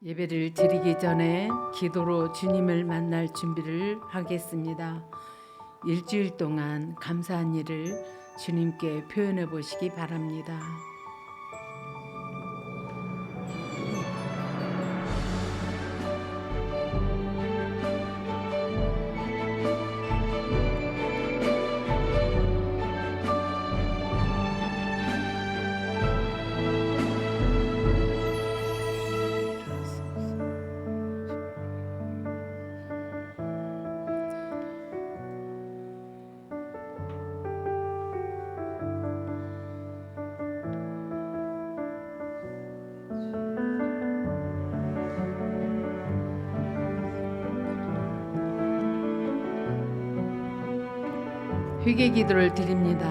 예배를 드리기 전에 기도로 주님을 만날 준비를 하겠습니다. 일주일 동안 감사한 일을 주님께 표현해 보시기 바랍니다. 회개 기도를 드립니다.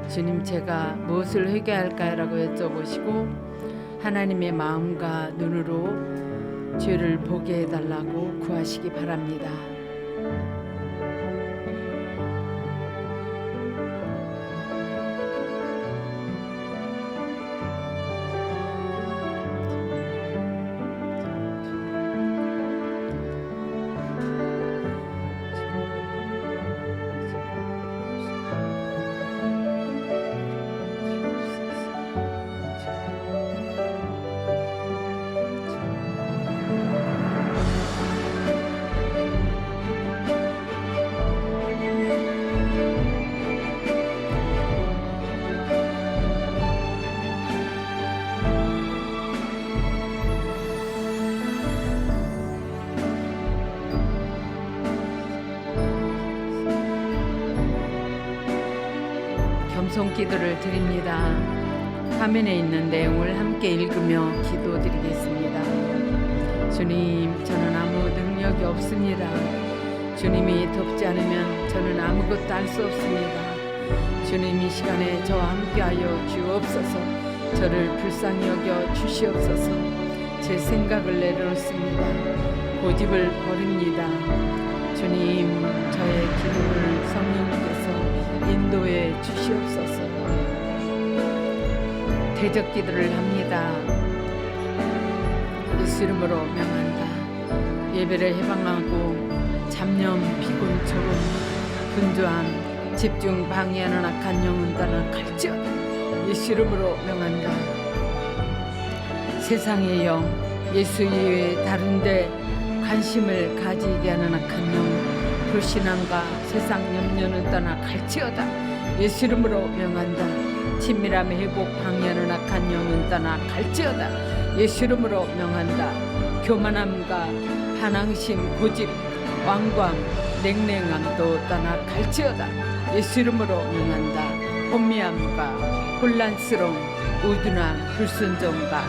주님, 제가 무엇을 회개할까요? 라고 여쭤보시고 하나님의 마음과 눈으로 죄를 보게 해달라고 구하시기 바랍니다. 겸손 기도를 드립니다. 화면에 있는 내용을 함께 읽으며 기도드리겠습니다. 주님, 저는 아무 능력이 없습니다. 주님이 돕지 않으면 저는 아무것도 할 수 없습니다. 주님, 이 시간에 저와 함께하여 주옵소서. 저를 불쌍히 여겨 주시옵소서. 제 생각을 내려놓습니다. 고집을 버립니다. 주님, 저의 기도를 성령님께서 인도해 주시옵소서. 대적 기도를 합니다. 예수 이름으로 명한다. 예배를 해방하고 잡념, 피곤, 조롱, 분주함, 집중 방해하는 악한 영은 떠나 갈지어다. 예수 이름으로 명한다. 세상의 영, 예수 이외에 다른데 관심을 가지게 하는 악한 영, 불신앙과 세상 염려는 떠나 갈지어다. 예수 이름으로 명한다. 친밀함의 회복 방해하는 악한 영은 떠나 갈지어다. 예수 이름으로 명한다. 교만함과 반항심, 고집, 완고함, 냉랭함도 떠나 갈지어다. 예수 이름으로 명한다. 혼미함과 혼란스러움, 우둔함, 불순종과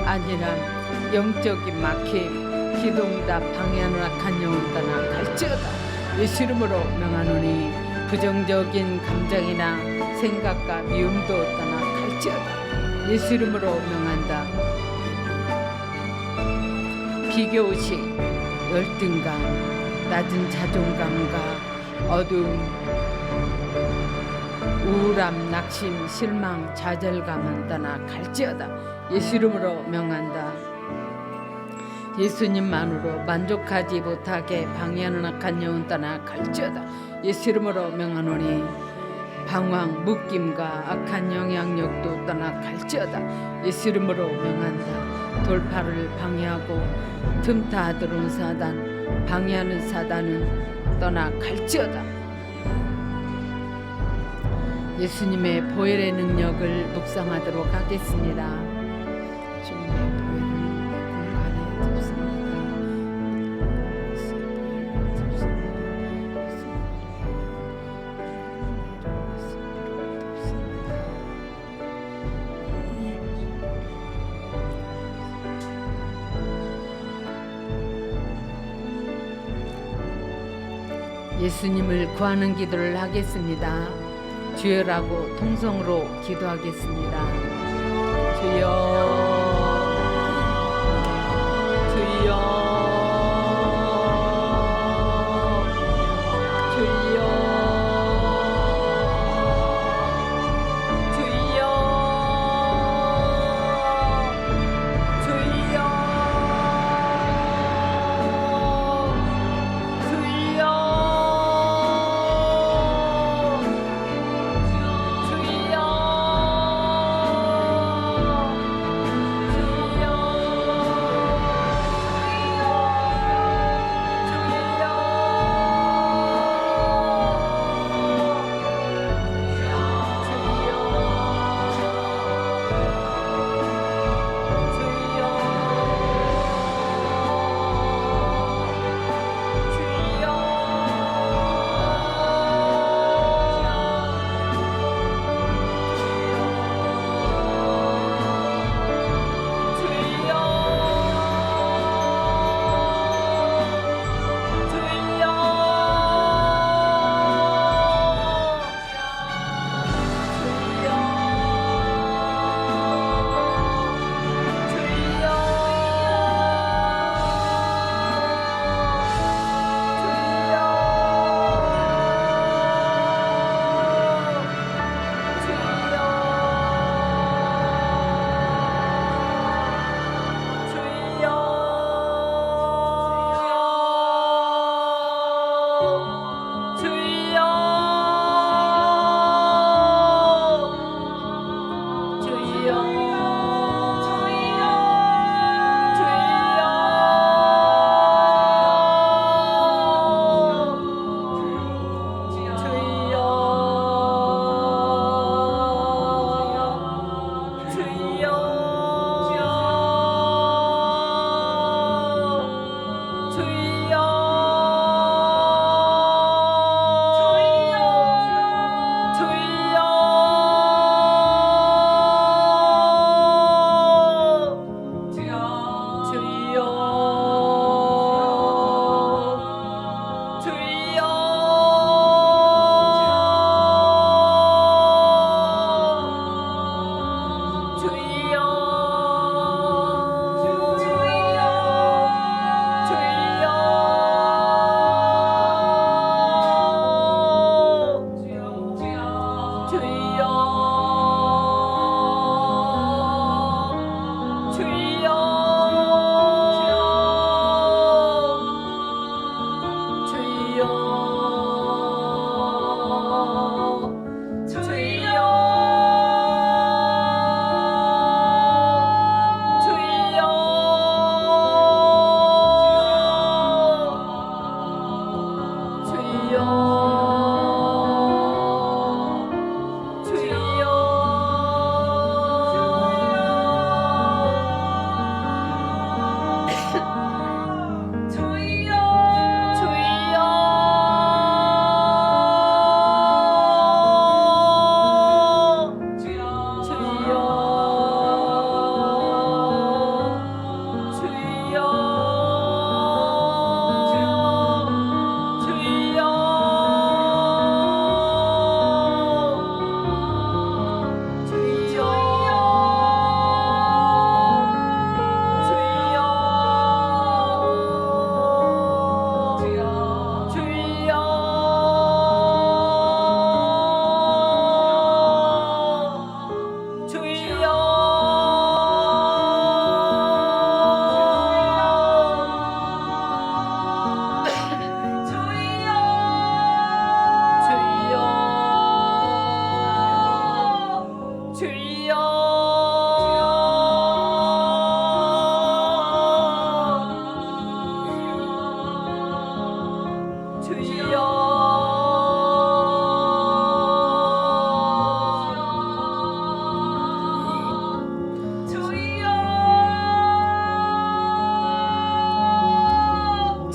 안일함, 영적인 막힘, 기도응답 방해하는 악한 영은 떠나 갈지어다. 예수 이름으로 명하노니 부정적인 감정이나 생각과 미움도 떠나 갈지어다. 예수 이름으로 명한다. 비교의식, 열등감, 낮은 자존감과 어두움, 우울함, 낙심, 실망, 좌절감은 떠나 갈지어다. 예수 이름으로 명한다. 예수님만으로 만족하지 못하게 방해하는 악한 영은 떠나 갈지어다. 예수 이름으로 명하노니 방황, 묶임과 악한 영향력도 떠나 갈지어다. 예수 이름으로 명한다. 돌파를 방해하고 틈타 들어온 사단, 방해하는 사단은 떠나 갈지어다. 예수님의 보혈의 능력을 묵상하도록 하겠습니다. 주님의 예수님을 구하는 기도를 하겠습니다. 주여라고 통성으로 기도하겠습니다. 주여, 주여, 주여, 주여, 주여,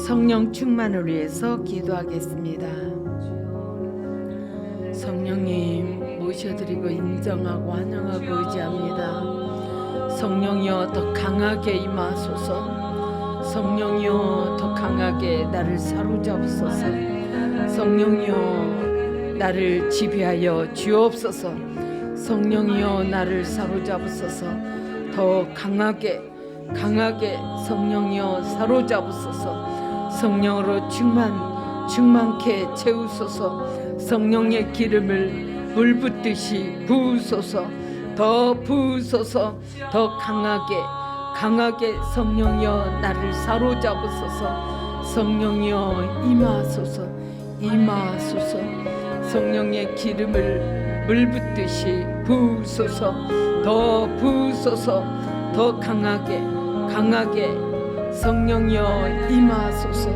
성령 충만을 위해서 기도하겠습니다. 성령님 모셔드리고 인정하고 환영하고 의지합니다. 성령이여 더 강하게 임하소서. 성령이여 더 강하게 나를 사로잡으소서. 성령이여 나를 지배하여 주옵소서. 성령이여 나를 사로잡으소서. 더 강하게 성령이여 사로잡으소서. 성령으로 충만케 채우소서. 성령의 기름을 물 붓듯이 부으소서. 더 부으소서. 더 강하게 성령이여 나를 사로잡으소서. 성령이여 임하소서. 성령의 기름을 물 붓듯이 부으소서. 더 부으소서. 더 강하게 성령이여 임하소서.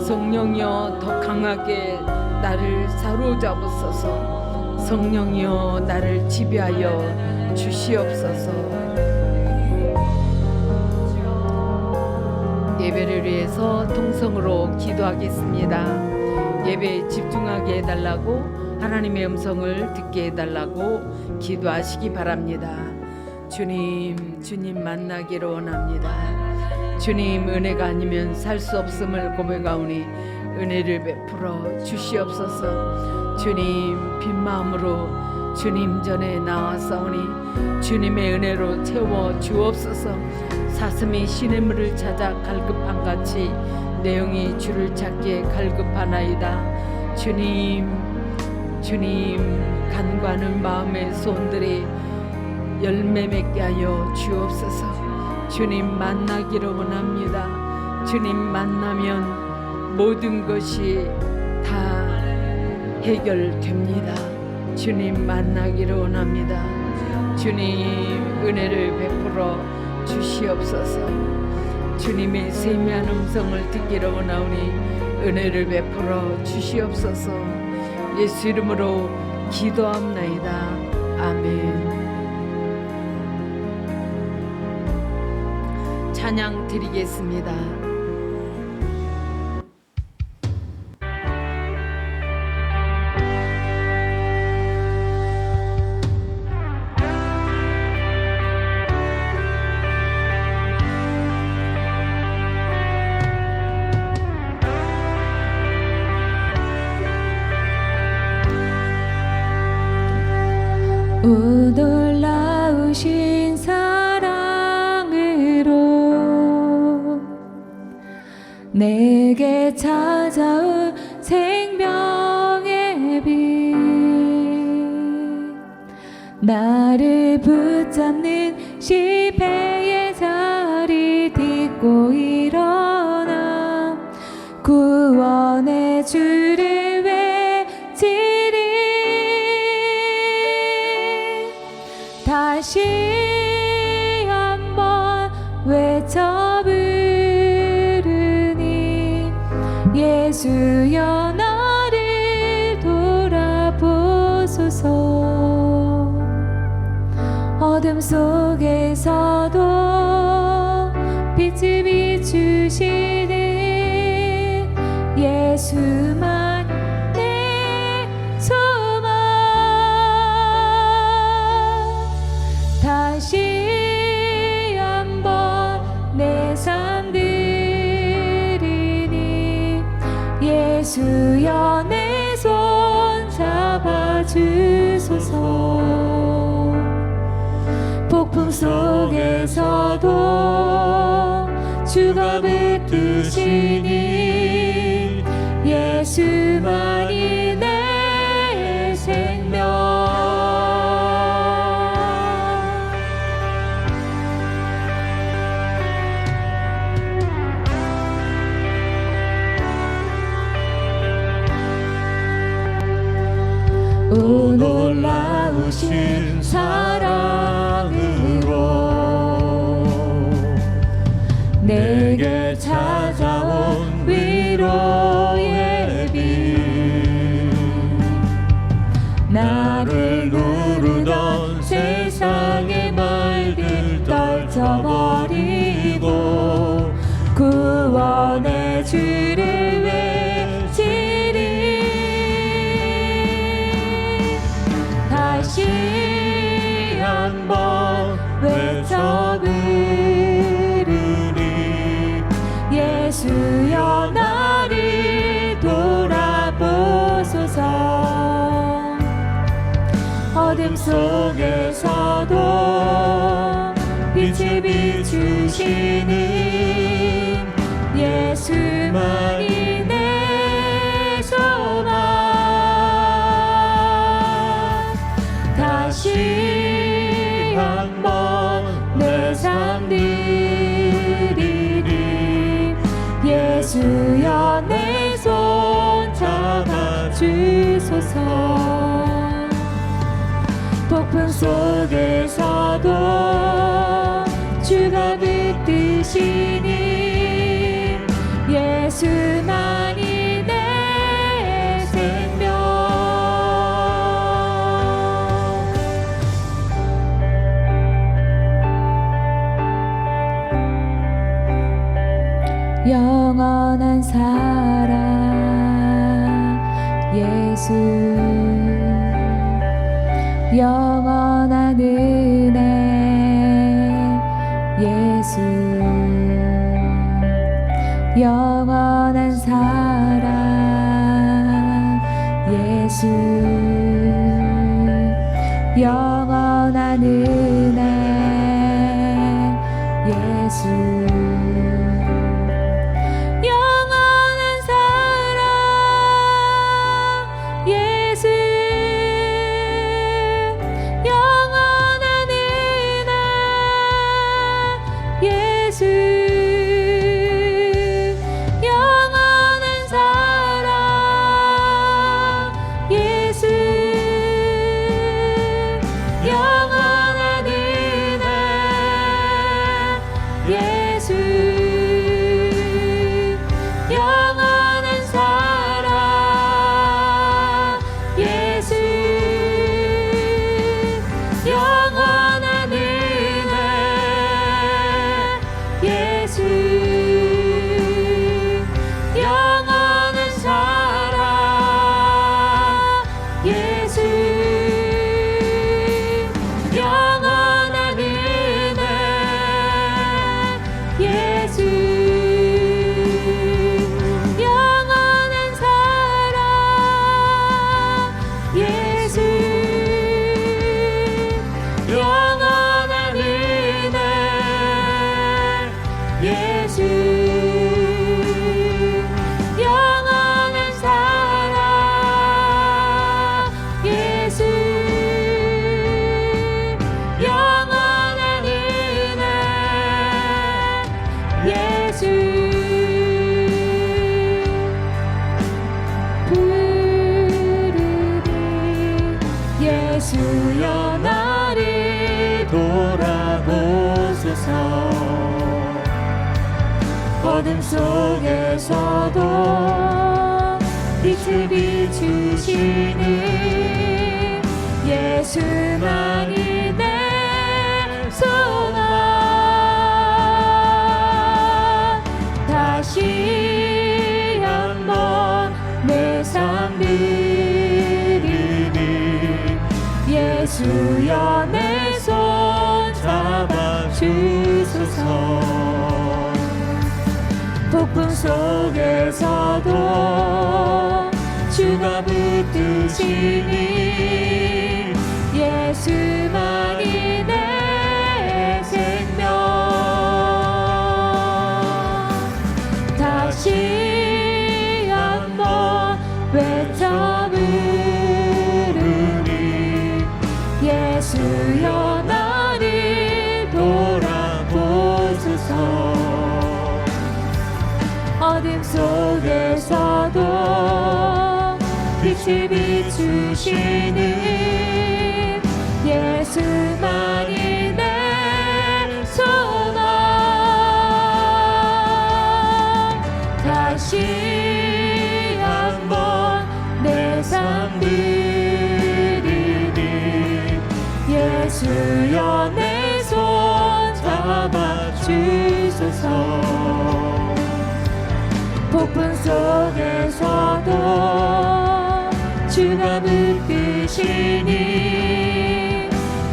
성령이여 더 강하게 나를 사로잡으소서. 성령이여 나를 지배하여 주시옵소서. 예배를 위해서 통성으로 기도하겠습니다. 예배에 집중하게 해달라고, 하나님의 음성을 듣게 해달라고 기도하시기 바랍니다. 주님 만나기를 원합니다. 주님 은혜가 아니면 살 수 없음을 고백하오니 은혜를 베풀어 주시옵소서. 주님 빈 마음으로 주님 전에 나와싸우니 주님의 은혜로 채워 주옵소서. 사슴이 시냇물을 찾아 갈급한 같이 내 영이 주를 찾기에 갈급하나이다. 주님 간과하는 마음의 소원들이 열매 맺게 하여 주옵소서. 주님 만나기를 원합니다. 주님 만나면 모든 것이 다 해결됩니다. 주님 만나기를 원합니다. 주님 은혜를 베풀어 주시옵소서. 주님의 세미한 음성을 듣기를 원하오니 은혜를 베풀어 주시옵소서. 예수 이름으로 기도합나이다. 아멘. 찬양 드리겠습니다. 오 놀라우신 사랑으로 내게 찾아온 생명의 빛, 나를 붙잡는 실패의 자리 딛고 일어나 구원의 주를 외치리. 다시 한번 외쳐 부르니 예수여 나를 돌아보소서. 어둠 속에서도 빛을 비추시는 예수만 내 소망. 다시 한번 내 삶 드리니 예수여 내 손 잡아주소서. 폭풍 속에서도 주가 붙드시니 예수만이 내 생명. 오 놀라우신 사랑으로 내게 찾아온 위로의 빛, 나를 누르던 세상의 말들 떨쳐버리고 어둠 속에서도 빛을 비추시는 예수만이 내 소망. 다시 한번 내 삶 드리리. 예수여 내 손 잡아 주소서. 폭풍 속에서도 주가 붙드시니 예수만이 내 생명. 영원한 사랑 예수, 영원한 은혜 예수, 영원한 사랑 예수, 영원한 은혜 예수, 영원한 사랑 예수, 영원한 은혜 예수, 영원한 사랑 예수, 영원한 은혜 예수, 영원한 사랑 예수, 영원한 은혜 예수, 영원한 사랑 예수, 영원한 은혜 예수, 영원한 사랑 예수, 영원한 은혜 예수, 영원한 사랑 예수, 영원한 은혜 예수. 부르리 예수여 나를 돌아보소서. 어둠 속에서도 빛을 비추시는 예수만이 내 소망. 다시 한번 내 삶 드리니 예수여 내 손 잡아 주소서. 폭풍 속에서도 주가 붙드시니 예수만이 내 생명. 다시 한번 외쳐 부르니 예수여 나를 돌아보소서. 어둠 속에서도 빛을 비추시는 예수만이 내 소망. 다시 한번 내 삶 드리니 예수여 내 손 잡아 주소서. 폭풍 속에서도 주가 붙드시니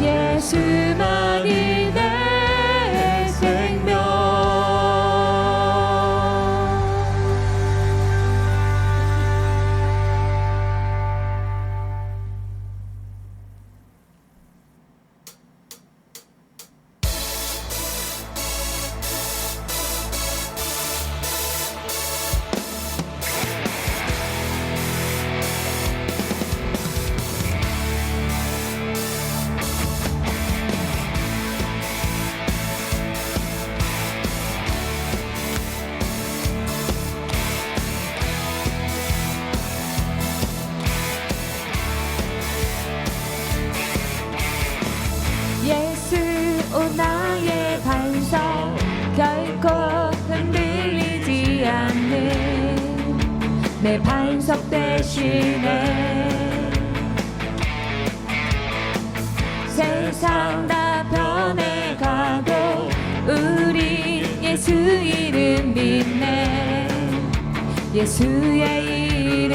예수만이 내 생명. 나의 반석 결코 흔들리지 않는 내 반석 대신에 세상 다 변해가도 우리 예수 이름 믿네. 예수의 이름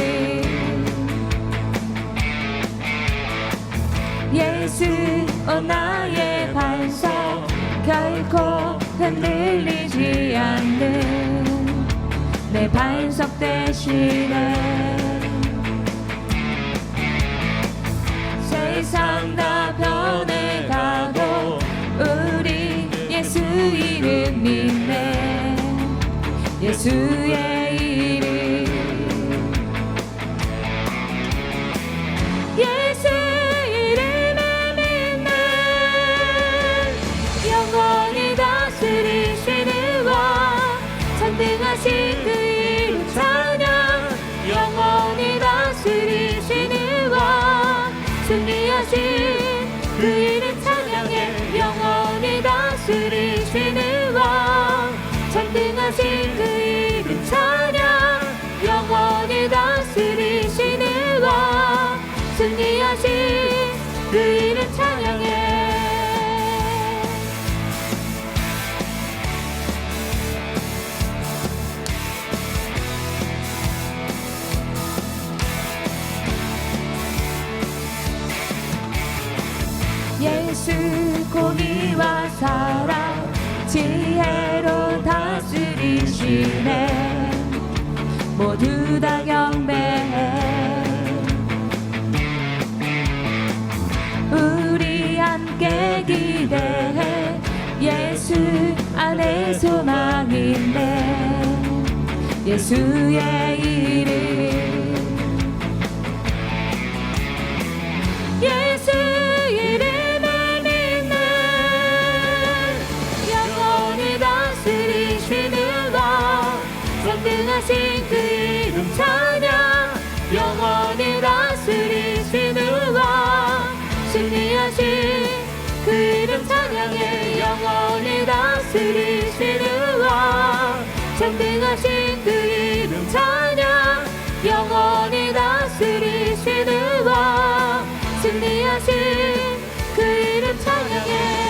예수 나의 반석 결코 흔들리지 않는 내 반석 대신에 세상 다 변해가도 우리 예수 이름 믿네. 예수의 이름 예수 이름에 믿는 영원히 다스리시는 왕 전능하신 그 이름 찬양 영원히 다스리시는 왕 승리하신 그 이름 찬양해 영원히 다스리시는 왕 전능하신 그 이름 찬양 영원히 다스리시는 왕 승리하신 그 이름 찬양해 예수 공의와 사랑 지혜로 다스리시네. 모두 다 경배해. 우리 함께 기대해. 예수 안에 소망인데 예수의 이름 예수 이름에 믿는 영원히 다스리시는 왕 전능하신 그 이름 찬양 영원히 다스리시는 왕 승리하신 그 이름 찬양해 영원히 다스리시는 왕 전능하신 그 이름 찬양 영원히 다스리시는 왕 승리하신 그 이름 찬양해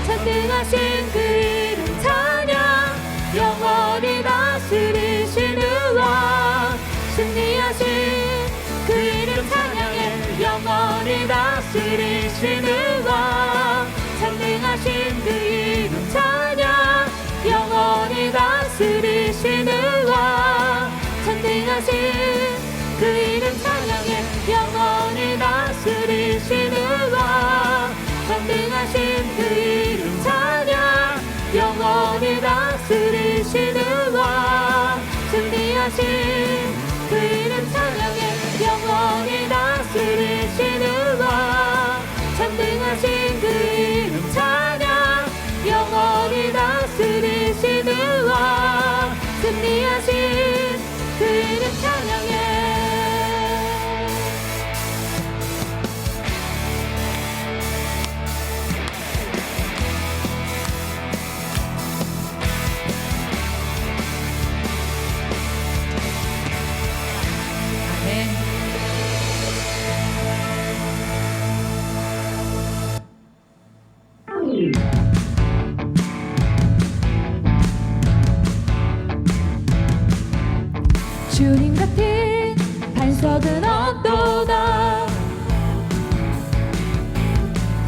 전능하신 그 이름 찬양 영원히 다스리시는 왕 승리하신 그 이름 찬양해 영원히 다스리시는 왕 전능하신 그 이름 찬양 영원히 다스리시는 왕 전능하신 그 이름 찬양해 영원히 다스리시는 왕 전능하신 그 이름 찬양 영원히 다스리시는 왕 승리하신 그 이름 찬양해 영원히 다스리시는 왕 전능하신 그 이름 찬양 영원히 다스리시는 왕 승리하신 그 이름 찬양해 반석은 없도다.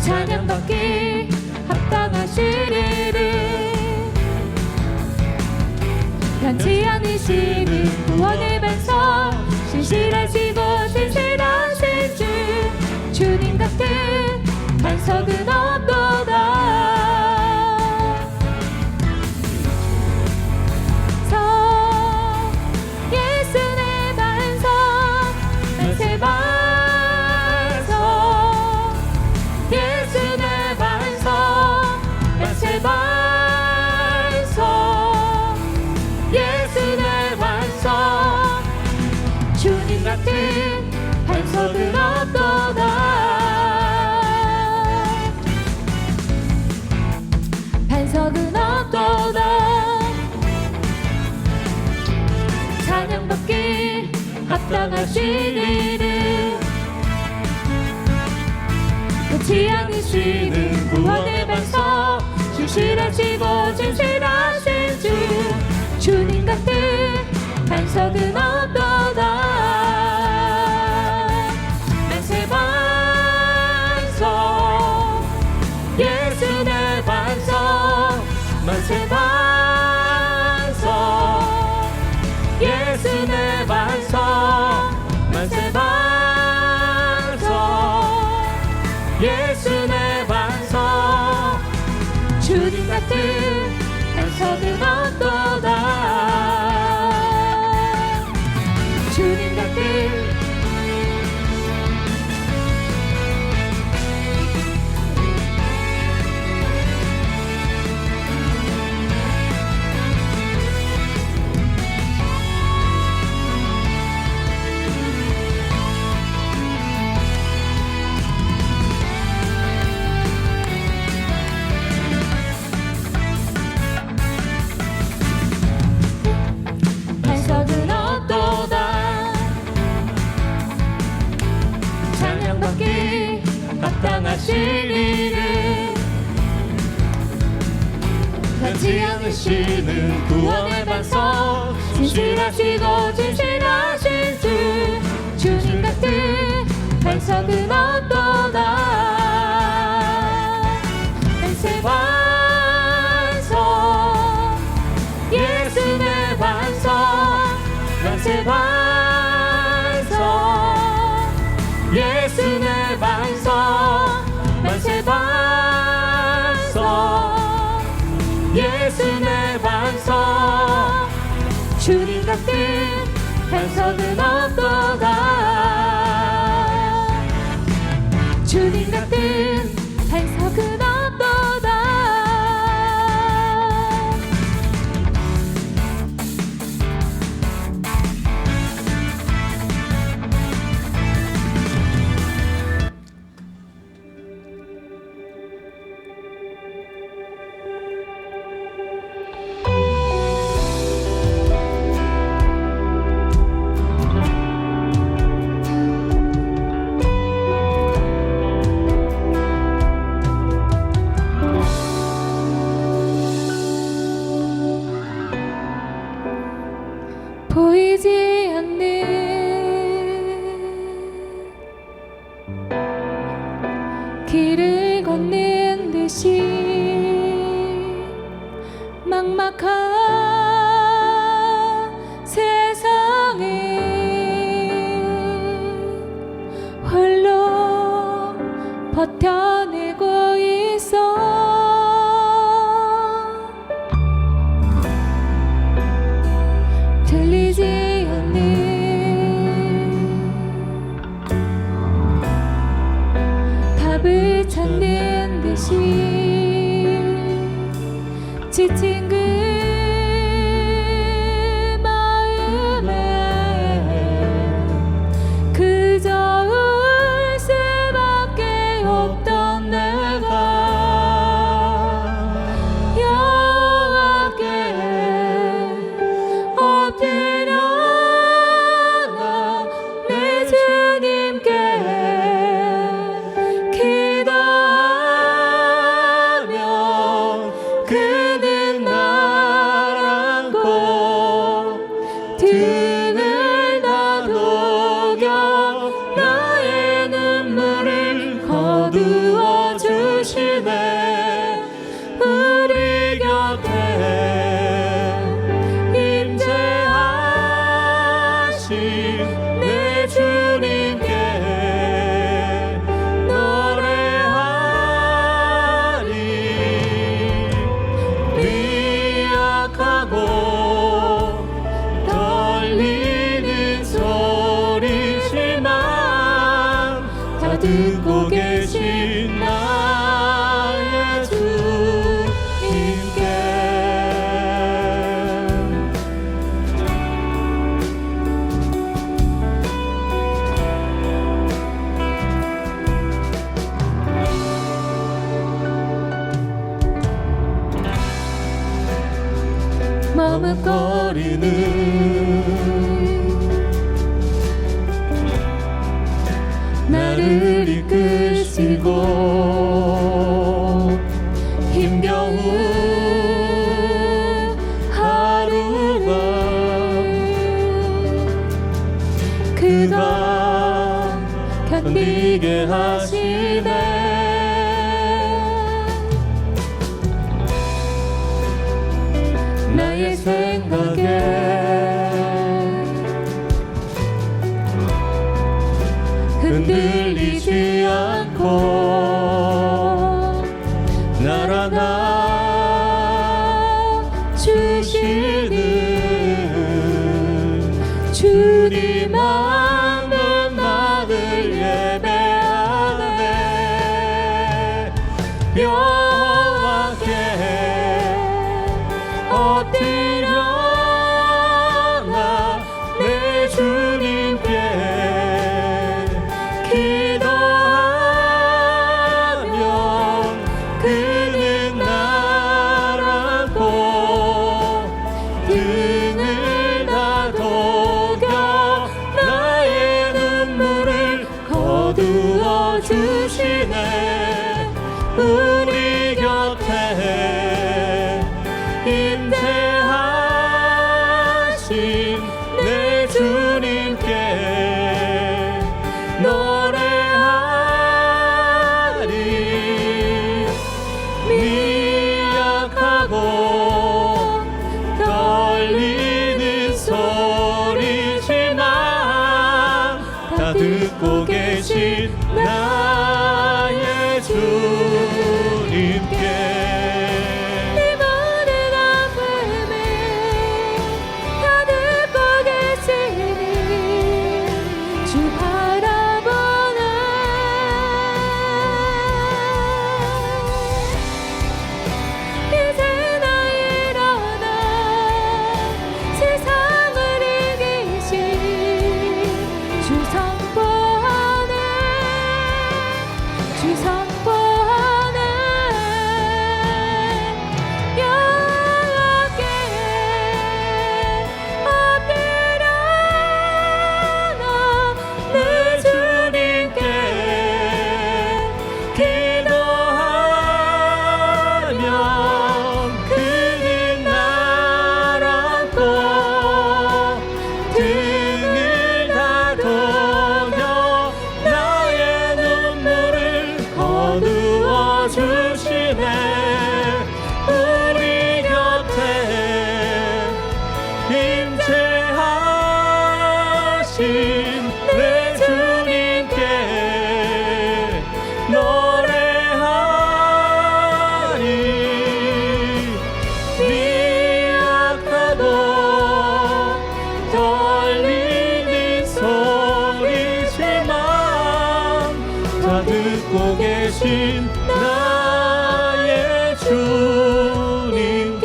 찬양받기 합당하시리를 변치 않으시는 구원의 반석, 신실하시고 진실하신 주, 주님 같은 반석은 없도다. 예수 내 반석, 만세 반석. 예수 내 반석, 만세 반석. 예수 내 반석, 주님 같은 반석은 없도다. 반석은 없도다. 찬양받기 합당하시리를 변치 않으시는 구원의 반석, 신실하시고 진실하신 주, 주님 같은 반석은 없도다. 만세 반석. 예수 내 반석, 만세 반석. 예수 내 반석, 만세 반석. 예수 내 반석, 주님 같은 반석은 없도다. 주님 같은 반석은 없도다. 찬양받기 합당하시리를 변치 않으시는 구원의 반석, 신실하시고 진실하신 주, 주님 같은 반석은 없도다. 만세 반석. 예수 내 반석, 만세 반석. 예수 내 반석, 만세 반석. 예수 내 반석, 주님 같은 반석은 없도다. 주님 같은 반석은 없도다. 보이지 않는 길을 걷는 듯이 막막한 세상에 홀로 버텨내고 있어. 들리지 않는 답을 찾는 듯이 지친 그 마음에 그저 울 수밖에 없던 내가 여호와께 엎드려 나 내 주님께 기도하며 그는 나 우리 곁에 임재하신 내 주님께 노래하리. 미약하고 떨리는 소리지만 다 듣고 계신 나의 주님께 머뭇거리는 나를 이끄시고 힘겨운 하루가 그가 견디게 하시네. 나의 생각에 흔들리지 않고 날 안아 주시는 주님 한 분만을 예배하네. 여호와께 엎드려나 내 주님께 기도하면 그는 날 안고 등을 다독여 나의 눈물을 거두어 주시네. 우리 곁에 임재하신 내 주님께 노래하리. 미약하고 떨리는 소리지만 다 듣고 계신 나의 주님께 내 모든 아픔을 다 듣고 계시니 주 바라보는 이제 나 일어나 세상을 이기신 주 선포하네. 주 선포하네. 여호와께 엎드려나 내 주님께 기도하면 그는 날 안고 등을 다독여 나의 눈물을 거두어 주시네. 우리 곁에 임재하신 내 주님께 노래하리. 미약하고 떨리는 소리지만 다 듣고 계신 나의 주님께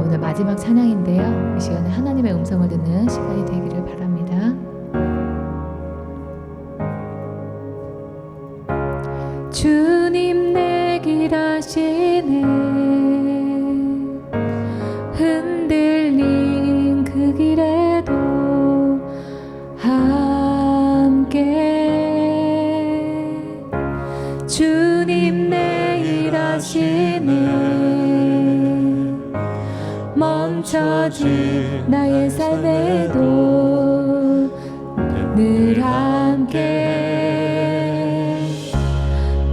오늘 마지막 찬양인데요. 이 시간에 하나님의 음성을 듣는 시간이 되기를 바랍니다. 주님 내 길 아시네 흔들린 그 길에도 함께 주님 내 일 하시네 멈춰진 나의 삶에도 늘 함께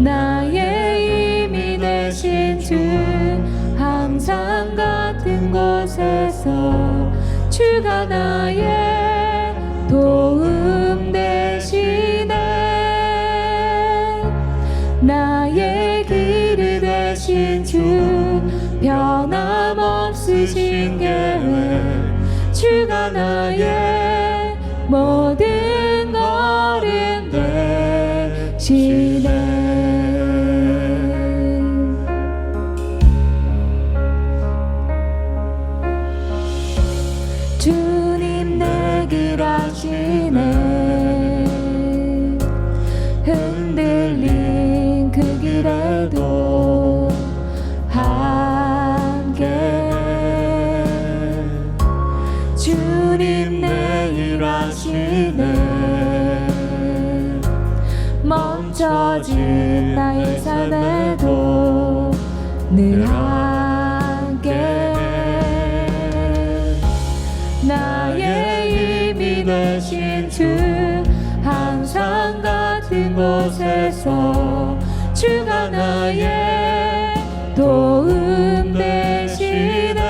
나의 힘이 되신 주 항상 같은 곳에서 주가 나의 도움 되시네 나의 길을 되신 주 변함없으신 계획 주가 나의 모든 걸음 되시네 주님 내 길 아시네 흔들린 그 길에도 함께 주님 내 일 하시네 멈춰진 나의 삶에도 늘 함께 나의 힘이 되신 주 항상 같은 곳에서 주가 나의 도움 되시네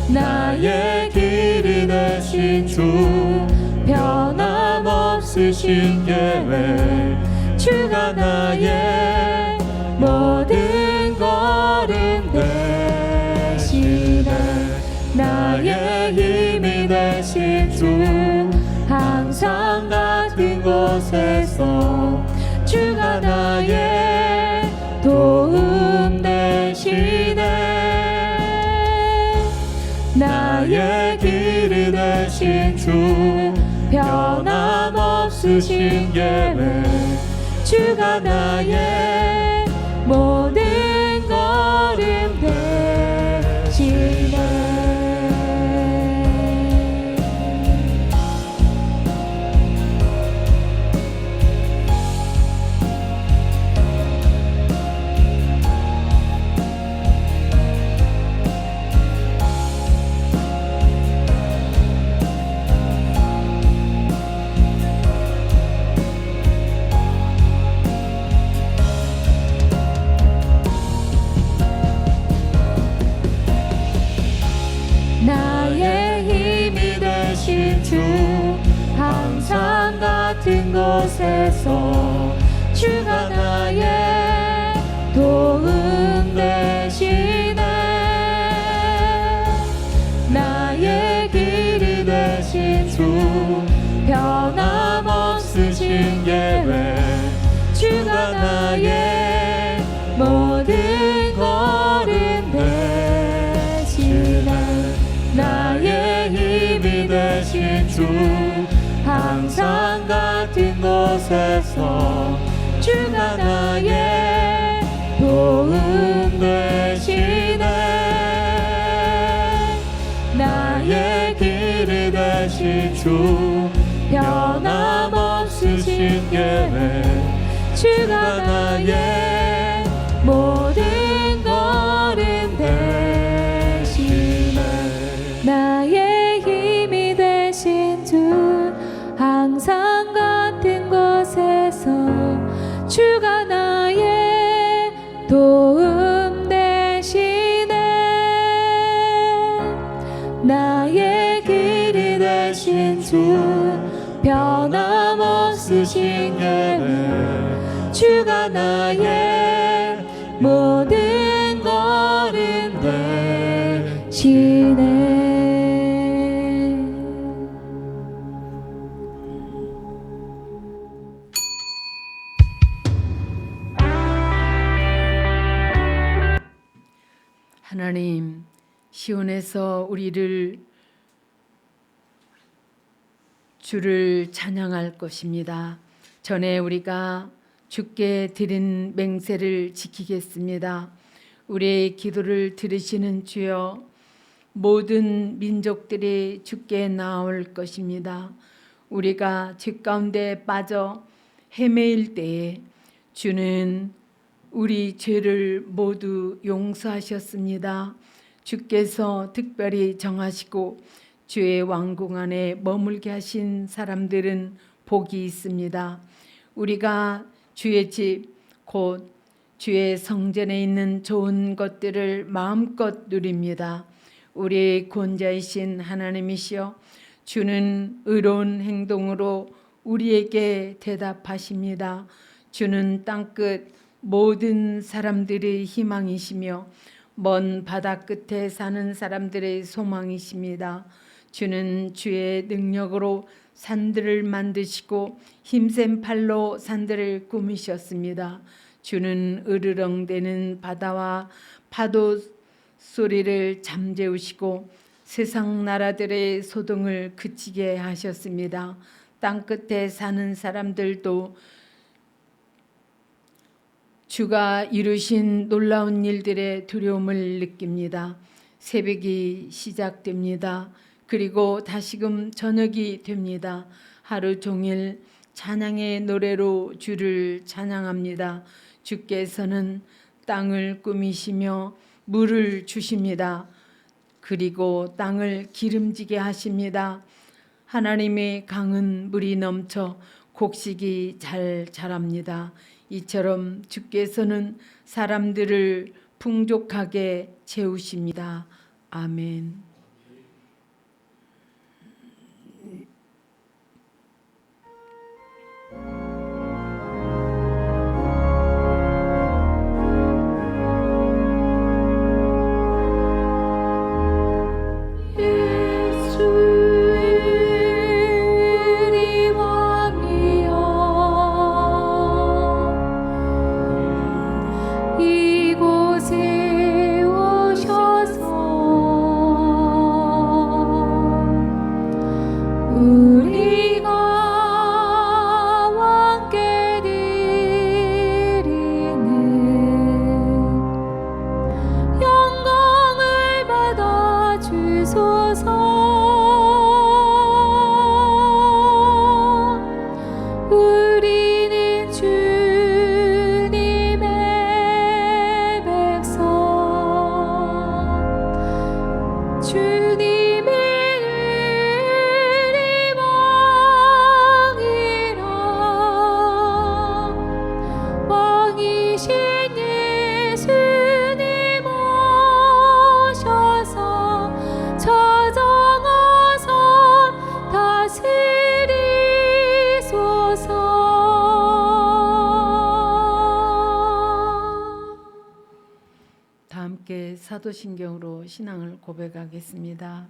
나의 길이 되신 주 변함없으신 계획 주가 나의 모든 걸음 되시네 나의 힘이 되신 주 항상 같은 곳에서 주가 나의 도움 되시네 나의 길이 되신 주 변함없으신 계획 주가 나의 모든 걸음 되시네 나의 힘이 되신 주 항상 같은 곳에서 주가 나의 도움 되시네 나의 길이 되신 주 변함없으신 계획 주가 나의 모든 걸음 되시네 나의 힘이 되신 주 항상 같은 곳에서 주가 나의 도움 되시네 나의 길이 되신 주 변함없으신 계획 주가 나의 모든 걸음 되시네 나의 힘이 되신 주 항상 같은 곳에서 주가 나의 도움 되시네 나의 길이 되신 주 변함없으신 계획 주가 나의 모든 걸음 되시네 하나님, 시온에서 우리를 주를 찬양할 것입니다. 전에 우리가 주께 드린 맹세를 지키겠습니다. 우리의 기도를 들으시는 주여, 모든 민족들이 주께 나올 것입니다. 우리가 죄 가운데 빠져 헤매일 때에 주는 우리 죄를 모두 용서하셨습니다. 주께서 특별히 정하시고 주의 왕궁 안에 머물게 하신 사람들은 복이 있습니다. 우리가 주의 집, 곧 주의 성전에 있는 좋은 것들을 마음껏 누립니다. 우리의 구원자이신 하나님이시여, 주는 의로운 행동으로 우리에게 대답하십니다. 주는 땅끝 모든 사람들의 희망이시며 먼 바다 끝에 사는 사람들의 소망이십니다. 주는 주의 능력으로 산들을 만드시고 힘센 팔로 산들을 꾸미셨습니다. 주는 으르렁대는 바다와 파도 소리를 잠재우시고 세상 나라들의 소동을 그치게 하셨습니다. 땅끝에 사는 사람들도 주가 이루신 놀라운 일들의 두려움을 느낍니다. 새벽이 시작됩니다. 그리고 다시금 저녁이 됩니다. 하루 종일 찬양의 노래로 주를 찬양합니다. 주께서는 땅을 꾸미시며 물을 주십니다. 그리고 땅을 기름지게 하십니다. 하나님의 강은 물이 넘쳐 곡식이 잘 자랍니다. 이처럼 주께서는 사람들을 풍족하게 채우십니다. 아멘. 사도신경으로 신앙을 고백하겠습니다.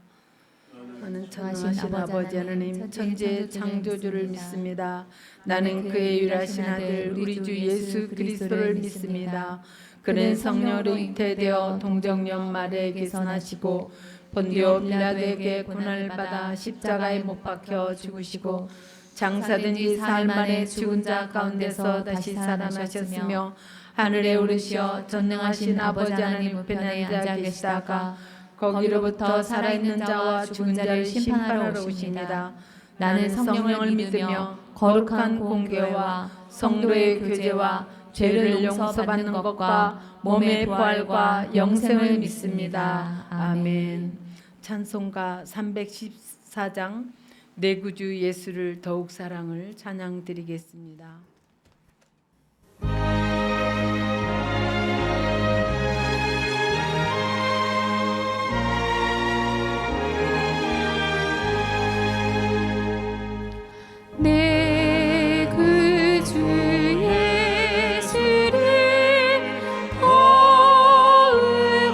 나는 전능하신 아버지 하나님 천지의 창조주를 믿습니다. 나는 그의 유일하신 아들 우리 주 예수 그리스도를 믿습니다. 그는 성령으로 잉태되어 동정녀 마리아에게서 나시고 본디오 빌라도에게 고난을 받아 십자가에 못 박혀 죽으시고 장사된 지 사흘 만에 죽은 자 가운데서 다시 살아나셨으며 하늘에 오르시어 전능하신 아버지 하나님 우편에 앉아 계시다가 거기로부터 살아있는 자와 죽은 자를 심판하러 오십니다. 나는 성령을 믿으며 거룩한 공교회와 성도의 교제와 죄를 용서받는 것과 몸의 부활과 영생을 믿습니다. 아멘. 찬송가 314장 내 구주 예수를 더욱 사랑을 찬양 드리겠습니다. 내 구주 예수를 더욱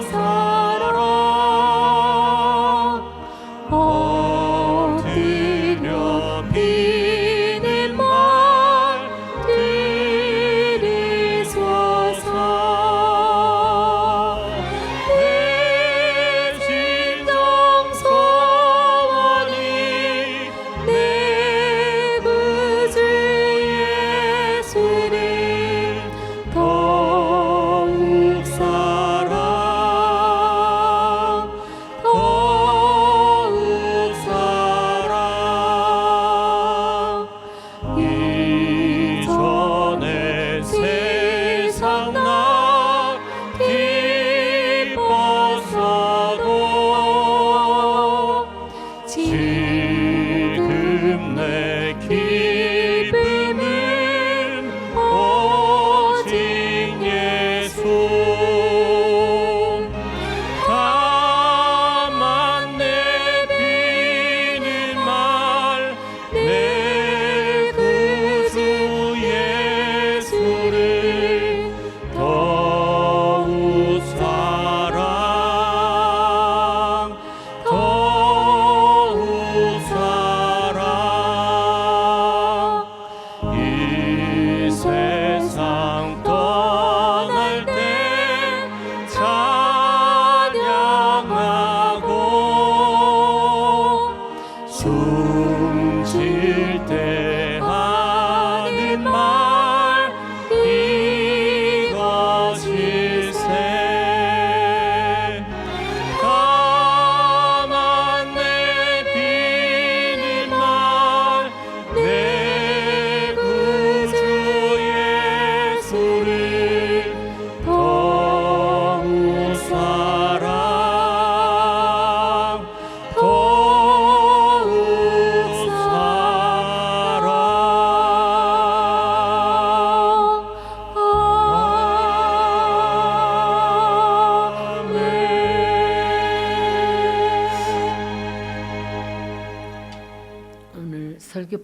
사랑 엎드려 비는 말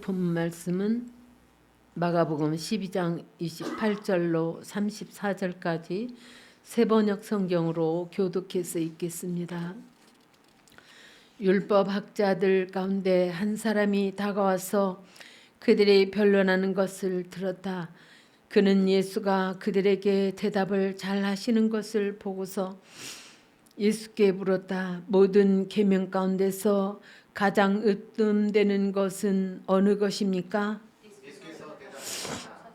오늘 본 말씀은 마가복음 12장 28절로 34절까지 세번역 성경으로 교독해서 읽겠습니다. 율법학자들 가운데 한 사람이 다가와서 그들이 변론하는 것을 들었다. 그는 예수가 그들에게 대답을 잘 하시는 것을 보고서 예수께 물었다. 모든 계명 가운데서 가장 으뜸되는 것은 어느 것입니까? 예수께서 대답하셨다.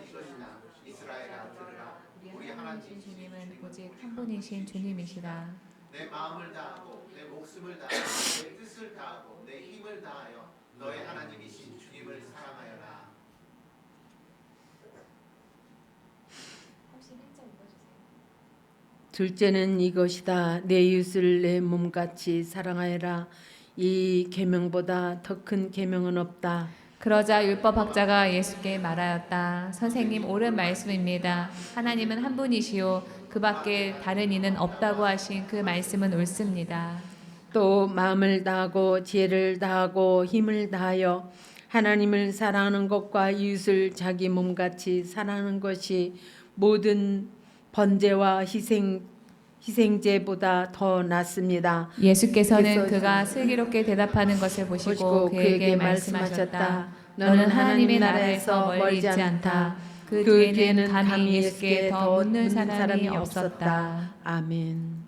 이것이나 이스라엘아 들으라. 우리 하나님 주님은 오직 한 분이신 주님이시라. 내 마음을 다하고 내 목숨을 다하고 내 뜻을 다하고 내 힘을 다하여 너의 하나님이신 주님을 사랑하여라. 둘째는 이것이다. 내 이웃을 내 몸같이 사랑하여라. 이 계명보다 더 큰 계명은 없다. 그러자 율법학자가 예수께 말하였다. 선생님, 옳은 말씀입니다. 하나님은 한 분이시요 그 밖에 다른 이는 없다고 하신 그 말씀은 옳습니다. 또 마음을 다하고 지혜를 다하고 힘을 다하여 하나님을 사랑하는 것과 이웃을 자기 몸같이 사랑하는 것이 모든 번제와 희생제보다 더 낫습니다. 예수께서는 그래서 그가 슬기롭게 대답하는 것을 보시고 그에게 말씀하셨다. 너는 하나님의 나라에서 멀지 않다. 그 뒤에는 감히 예수께 더 묻는 사람이 없었다. 아멘.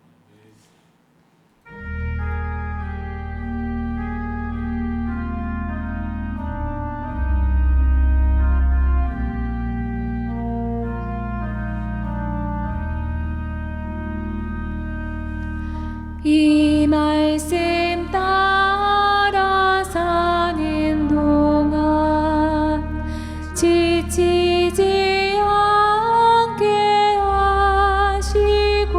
이 말씀 따라 사는 동안 지치지 않게 하시고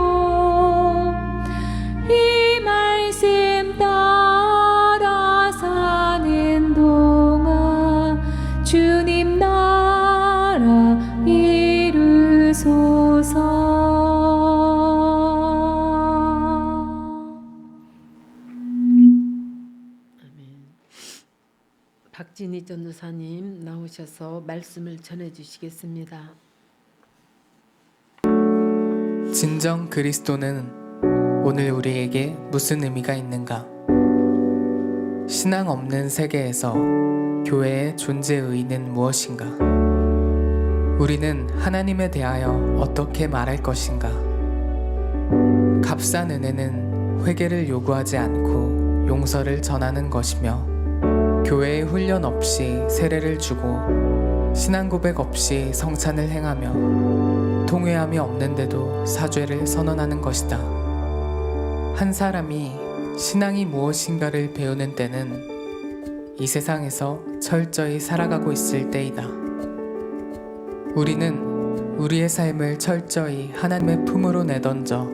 이 말씀 따라 사는 동안 주님 나라 이루소서. 박진희 전도사님 나오셔서 말씀을 전해 주시겠습니다. 진정 그리스도는 오늘 우리에게 무슨 의미가 있는가? 신앙 없는 세계에서 교회의 존재 의의는 무엇인가? 우리는 하나님에 대하여 어떻게 말할 것인가? 값싼 은혜는 회개를 요구하지 않고 용서를 전하는 것이며 교회의 훈련 없이 세례를 주고 신앙 고백 없이 성찬을 행하며 통회함이 없는데도 사죄를 선언하는 것이다. 한 사람이 신앙이 무엇인가를 배우는 때는 이 세상에서 철저히 살아가고 있을 때이다. 우리는 우리의 삶을 철저히 하나님의 품으로 내던져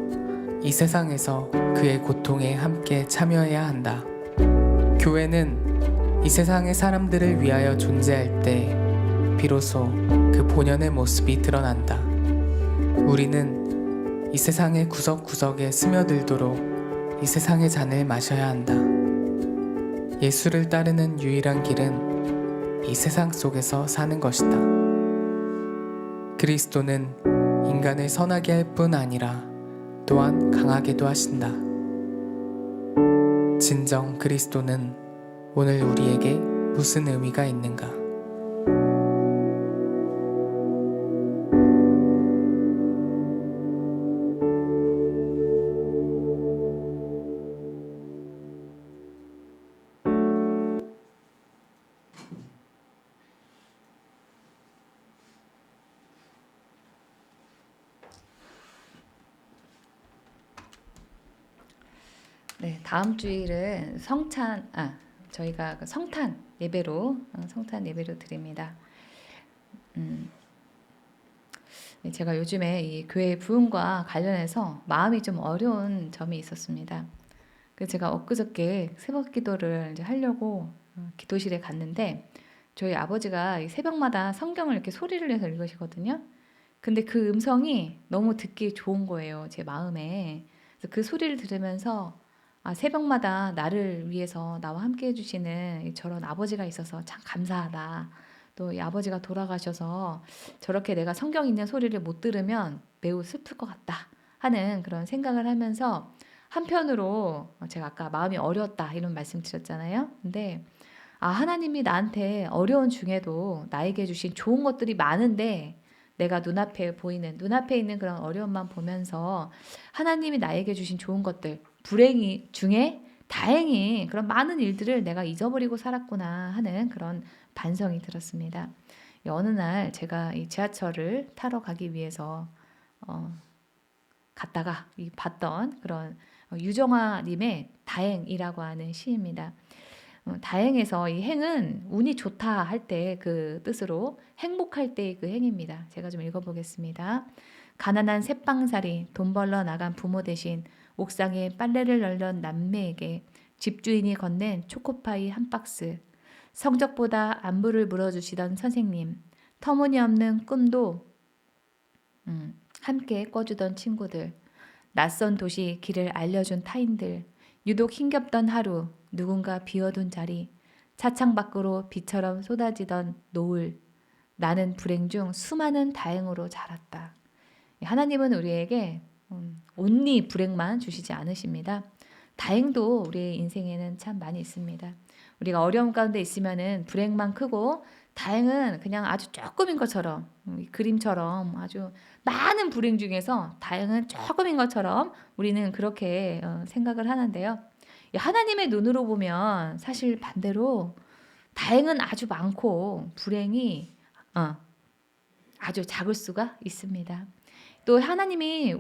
이 세상에서 그의 고통에 함께 참여해야 한다. 교회는 이 세상의 사람들을 위하여 존재할 때 비로소 그 본연의 모습이 드러난다. 우리는 이 세상의 구석구석에 스며들도록 이 세상의 잔을 마셔야 한다. 예수를 따르는 유일한 길은 이 세상 속에서 사는 것이다. 그리스도는 인간을 선하게 할 뿐 아니라 또한 강하게도 하신다. 진정 그리스도는 오늘 우리에게 무슨 의미가 있는가? 네, 다음 주일은 저희가 성탄 예배로 드립니다. 네, 제가 요즘에 이 교회 부흥과 관련해서 마음이 좀 어려운 점이 있었습니다. 그래서 제가 엊그저께 새벽 기도를 이제 하려고 기도실에 갔는데 저희 아버지가 이 새벽마다 성경을 이렇게 소리를 내서 읽으시거든요. 근데 그 음성이 너무 듣기 좋은 거예요, 제 마음에. 그래서 그 소리를 들으면서 새벽마다 나를 위해서 나와 함께 해주시는 저런 아버지가 있어서 참 감사하다. 또 이 아버지가 돌아가셔서 저렇게 내가 성경 있는 소리를 못 들으면 매우 슬플 것 같다 하는 그런 생각을 하면서 한편으로 제가 아까 마음이 어려웠다 이런 말씀 드렸잖아요. 근데 하나님이 나한테 어려운 중에도 나에게 주신 좋은 것들이 많은데 내가 눈앞에 있는 그런 어려움만 보면서 하나님이 나에게 주신 좋은 것들, 불행 중에 다행히 그런 많은 일들을 내가 잊어버리고 살았구나 하는 그런 반성이 들었습니다. 어느 날 제가 이 지하철을 타러 가기 위해서 갔다가 봤던 그런 유정아님의 다행이라고 하는 시입니다. 다행에서 이 행은 운이 좋다 할 때 그 뜻으로 행복할 때의 그 행입니다. 제가 좀 읽어보겠습니다. 가난한 셋방살이 돈 벌러 나간 부모 대신 옥상에 빨래를 널던 남매에게 집주인이 건넨 초코파이 한 박스, 성적보다 안부를 물어주시던 선생님, 터무니없는 꿈도 함께 꿔주던 친구들, 낯선 도시 길을 알려준 타인들, 유독 힘겹던 하루, 누군가 비워둔 자리, 차창 밖으로 비처럼 쏟아지던 노을, 나는 불행 중 수많은 다행으로 자랐다. 하나님은 우리에게 온리 불행만 주시지 않으십니다. 다행도 우리의 인생에는 참 많이 있습니다. 우리가 어려움 가운데 있으면은 불행만 크고 다행은 그냥 아주 조금인 것처럼 그림처럼 아주 많은 불행 중에서 다행은 조금인 것처럼 우리는 그렇게 생각을 하는데요. 하나님의 눈으로 보면 사실 반대로 다행은 아주 많고 불행이 아주 작을 수가 있습니다. 또 하나님이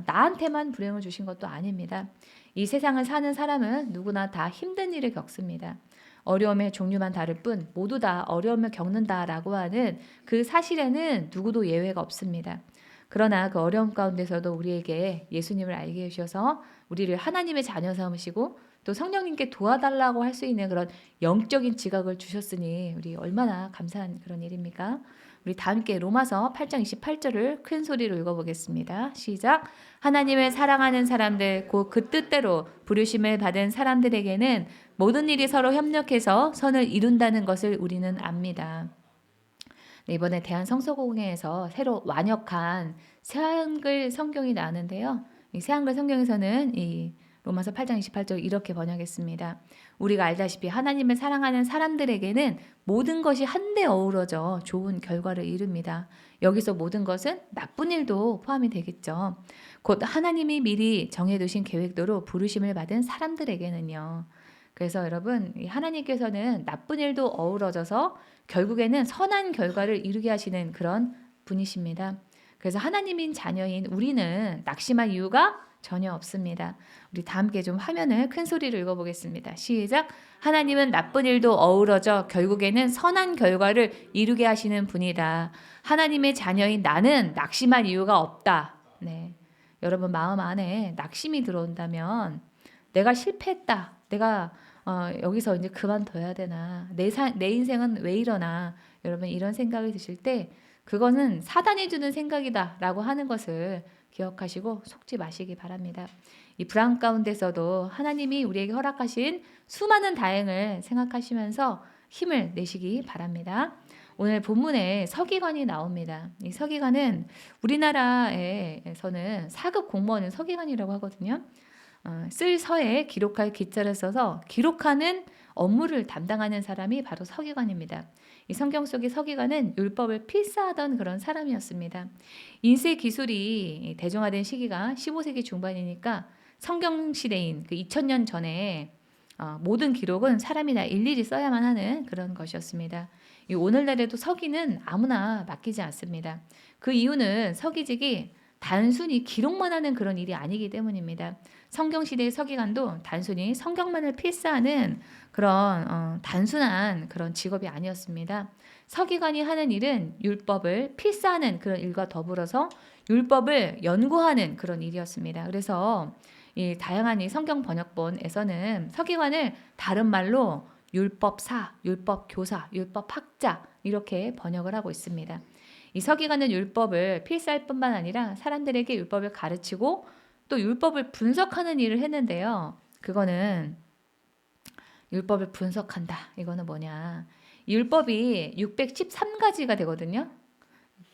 나한테만 불행을 주신 것도 아닙니다. 이 세상을 사는 사람은 누구나 다 힘든 일을 겪습니다. 어려움의 종류만 다를 뿐 모두 다 어려움을 겪는다라고 하는 그 사실에는 누구도 예외가 없습니다. 그러나 그 어려움 가운데서도 우리에게 예수님을 알게 해주셔서 우리를 하나님의 자녀 삼으시고 또 성령님께 도와달라고 할 수 있는 그런 영적인 지각을 주셨으니 우리 얼마나 감사한 그런 일입니까? 우리 다 함께 로마서 8장 28절을 큰 소리로 읽어보겠습니다. 시작. 하나님을 사랑하는 사람들 곧 그 뜻대로 부르심을 받은 사람들에게는 모든 일이 서로 협력해서 선을 이룬다는 것을 우리는 압니다. 네, 이번에 대한성서공회에서 새로 완역한 새한글 성경이 나왔는데요. 이 새한글 성경에서는 이 로마서 8장 28절 이렇게 번역했습니다. 우리가 알다시피 하나님을 사랑하는 사람들에게는 모든 것이 한데 어우러져 좋은 결과를 이룹니다. 여기서 모든 것은 나쁜 일도 포함이 되겠죠. 곧 하나님이 미리 정해두신 계획대로 부르심을 받은 사람들에게는요. 그래서 여러분 하나님께서는 나쁜 일도 어우러져서 결국에는 선한 결과를 이루게 하시는 그런 분이십니다. 그래서 하나님인 자녀인 우리는 낙심할 이유가 전혀 없습니다. 우리 다 함께 좀 화면을 큰 소리로 읽어보겠습니다. 시작. 하나님은 나쁜 일도 어우러져 결국에는 선한 결과를 이루게 하시는 분이다. 하나님의 자녀인 나는 낙심할 이유가 없다. 네, 여러분 마음 안에 낙심이 들어온다면 내가 실패했다. 내가 여기서 이제 그만둬야 되나. 내 인생은 왜 이러나. 여러분 이런 생각이 드실 때 그거는 사단이 주는 생각이다 라고 하는 것을 기억하시고 속지 마시기 바랍니다. 이 불안 가운데서도 하나님이 우리에게 허락하신 수많은 다행을 생각하시면서 힘을 내시기 바랍니다. 오늘 본문에 서기관이 나옵니다. 이 서기관은 우리나라에서는 4급 공무원은 서기관이라고 하거든요. 쓸 서에 기록할 기자를 써서 기록하는 업무를 담당하는 사람이 바로 서기관입니다. 이 성경 속의 서기관은 율법을 필사하던 그런 사람이었습니다. 인쇄 기술이 대중화된 시기가 15세기 중반이니까 성경 시대인 그 2000년 전에 모든 기록은 사람이 다 일일이 써야만 하는 그런 것이었습니다. 이 오늘날에도 서기는 아무나 맡기지 않습니다. 그 이유는 서기직이 단순히 기록만 하는 그런 일이 아니기 때문입니다. 성경 시대의 서기관도 단순히 성경만을 필사하는 그런 단순한 그런 직업이 아니었습니다. 서기관이 하는 일은 율법을 필사하는 그런 일과 더불어서 율법을 연구하는 그런 일이었습니다. 그래서 이 다양한 이 성경 번역본에서는 서기관을 다른 말로 율법사, 율법교사, 율법학자 이렇게 번역을 하고 있습니다. 이 서기관은 율법을 필사할 뿐만 아니라 사람들에게 율법을 가르치고 또 율법을 분석하는 일을 했는데요. 그거는 율법을 분석한다. 이거는 뭐냐? 율법이 613가지가 되거든요.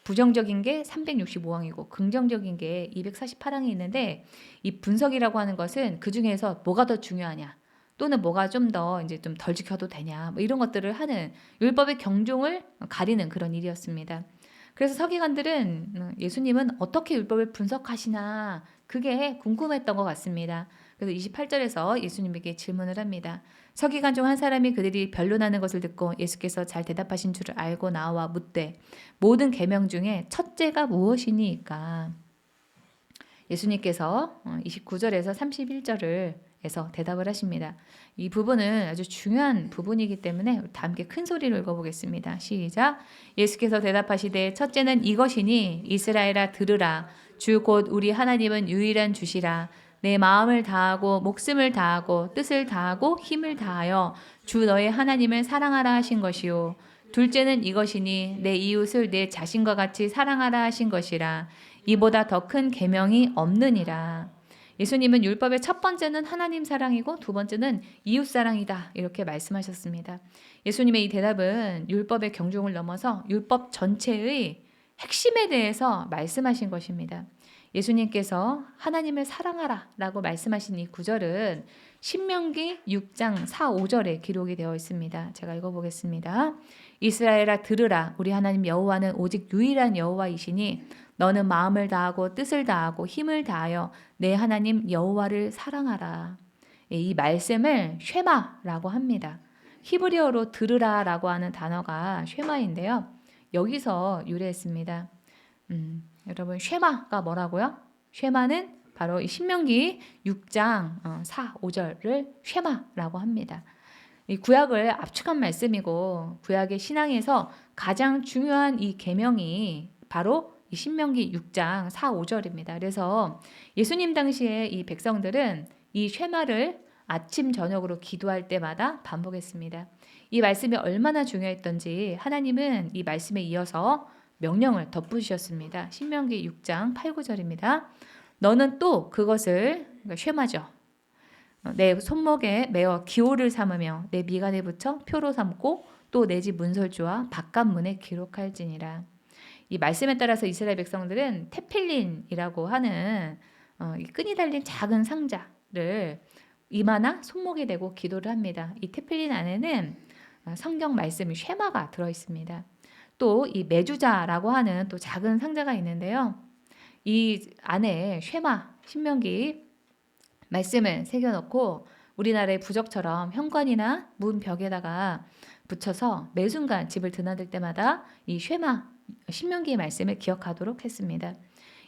부정적인 게 365항이고 긍정적인 게 248항이 있는데 이 분석이라고 하는 것은 그 중에서 뭐가 더 중요하냐 또는 뭐가 좀 더 이제 좀 덜 지켜도 되냐 뭐 이런 것들을 하는 율법의 경종을 가리는 그런 일이었습니다. 그래서 서기관들은 예수님은 어떻게 율법을 분석하시나 그게 궁금했던 것 같습니다. 그래서 28절에서 예수님에게 질문을 합니다. 서기관 중 한 사람이 그들이 변론하는 것을 듣고 예수께서 잘 대답하신 줄을 알고 나와 묻되 모든 계명 중에 첫째가 무엇이니까? 예수님께서 29절에서 31절에서 대답을 하십니다. 이 부분은 아주 중요한 부분이기 때문에 다 함께 큰 소리로 읽어보겠습니다. 시작. 예수께서 대답하시되 첫째는 이것이니 이스라엘아 들으라. 주 곧 우리 하나님은 유일한 주시라. 내 마음을 다하고 목숨을 다하고 뜻을 다하고 힘을 다하여 주 너의 하나님을 사랑하라 하신 것이요. 둘째는 이것이니 내 이웃을 내 자신과 같이 사랑하라 하신 것이라. 이보다 더 큰 계명이 없느니라. 예수님은 율법의 첫 번째는 하나님 사랑이고 두 번째는 이웃 사랑이다. 이렇게 말씀하셨습니다. 예수님의 이 대답은 율법의 경종을 넘어서 율법 전체의 핵심에 대해서 말씀하신 것입니다. 예수님께서 하나님을 사랑하라 라고 말씀하신 이 구절은 신명기 6장 4, 5절에 기록이 되어 있습니다. 제가 읽어보겠습니다. 이스라엘아 들으라. 우리 하나님 여호와는 오직 유일한 여호와이시니 너는 마음을 다하고 뜻을 다하고 힘을 다하여 내 하나님 여호와를 사랑하라. 이 말씀을 쉐마라고 합니다. 히브리어로 들으라라고 하는 단어가 쉐마인데요. 여기서 유래했습니다. 여러분 쉐마가 뭐라고요? 쉐마는 바로 이 신명기 6장 4, 5절을 쉐마라고 합니다. 이 구약을 압축한 말씀이고 구약의 신앙에서 가장 중요한 이 계명이 바로 이 신명기 6장 4, 5절입니다. 그래서 예수님 당시에 이 백성들은 이 쉐마를 아침 저녁으로 기도할 때마다 반복했습니다. 이 말씀이 얼마나 중요했던지 하나님은 이 말씀에 이어서 명령을 덧붙이셨습니다. 신명기 6장 8, 9절입니다. 너는 또 그것을 그러니까 쉐마죠. 내 손목에 메어 기호를 삼으며 내 미간에 붙여 표로 삼고 또 내 집 문설주와 바깥문에 기록할지니라. 이 말씀에 따라서 이스라엘 백성들은 테필린이라고 하는 이 끈이 달린 작은 상자를 이마나 손목에 대고 기도를 합니다. 이 테필린 안에는 성경 말씀이 쉐마가 들어 있습니다. 또 이 메주자라고 하는 또 작은 상자가 있는데요. 이 안에 쉐마 신명기 말씀을 새겨놓고 우리나라의 부적처럼 현관이나 문 벽에다가 붙여서 매 순간 집을 드나들 때마다 이 쉐마 신명기의 말씀을 기억하도록 했습니다.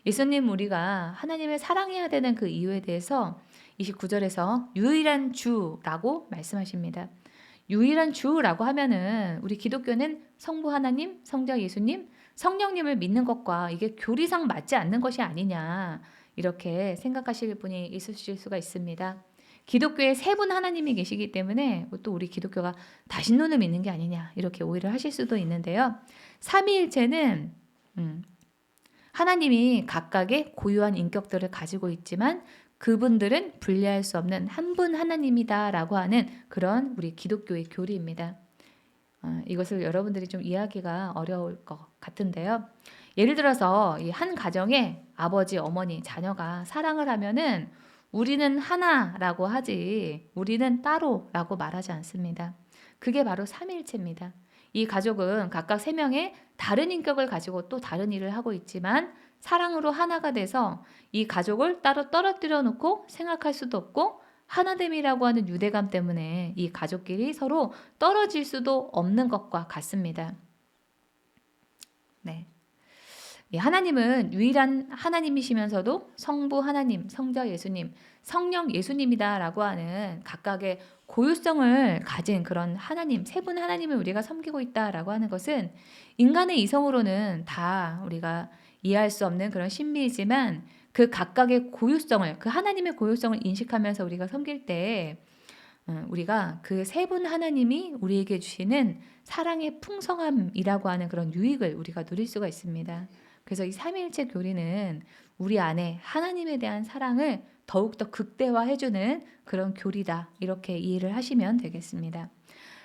예수님 우리가 하나님을 사랑해야 되는 그 이유에 대해서 29절에서 유일한 주라고 말씀하십니다. 유일한 주라고 하면은 우리 기독교는 성부 하나님, 성자 예수님, 성령님을 믿는 것과 이게 교리상 맞지 않는 것이 아니냐 이렇게 생각하실 분이 있으실 수가 있습니다. 기독교에 세 분 하나님이 계시기 때문에 또 우리 기독교가 다신론을 믿는 게 아니냐 이렇게 오해를 하실 수도 있는데요. 삼위일체는 하나님이 각각의 고유한 인격들을 가지고 있지만 그분들은 분리할 수 없는 한 분 하나님이다라고 하는 그런 우리 기독교의 교리입니다. 이것을 여러분들이 좀 이해하기가 어려울 것 같은데요. 예를 들어서 이 한 가정에 아버지, 어머니, 자녀가 사랑을 하면은 우리는 하나라고 하지 우리는 따로라고 말하지 않습니다. 그게 바로 삼위일체입니다. 이 가족은 각각 세 명의 다른 인격을 가지고 또 다른 일을 하고 있지만 사랑으로 하나가 돼서 이 가족을 따로 떨어뜨려 놓고 생각할 수도 없고 하나됨이라고 하는 유대감 때문에 이 가족끼리 서로 떨어질 수도 없는 것과 같습니다. 네. 하나님은 유일한 하나님이시면서도 성부 하나님, 성자 예수님, 성령 예수님이다라고 하는 각각의 고유성을 가진 그런 하나님, 세 분 하나님을 우리가 섬기고 있다라고 하는 것은 인간의 이성으로는 다 우리가 이해할 수 없는 그런 신비이지만 그 각각의 고유성을, 그 하나님의 고유성을 인식하면서 우리가 섬길 때 우리가 그 세 분 하나님이 우리에게 주시는 사랑의 풍성함이라고 하는 그런 유익을 우리가 누릴 수가 있습니다. 그래서 이 삼위일체 교리는 우리 안에 하나님에 대한 사랑을 더욱더 극대화해주는 그런 교리다. 이렇게 이해를 하시면 되겠습니다.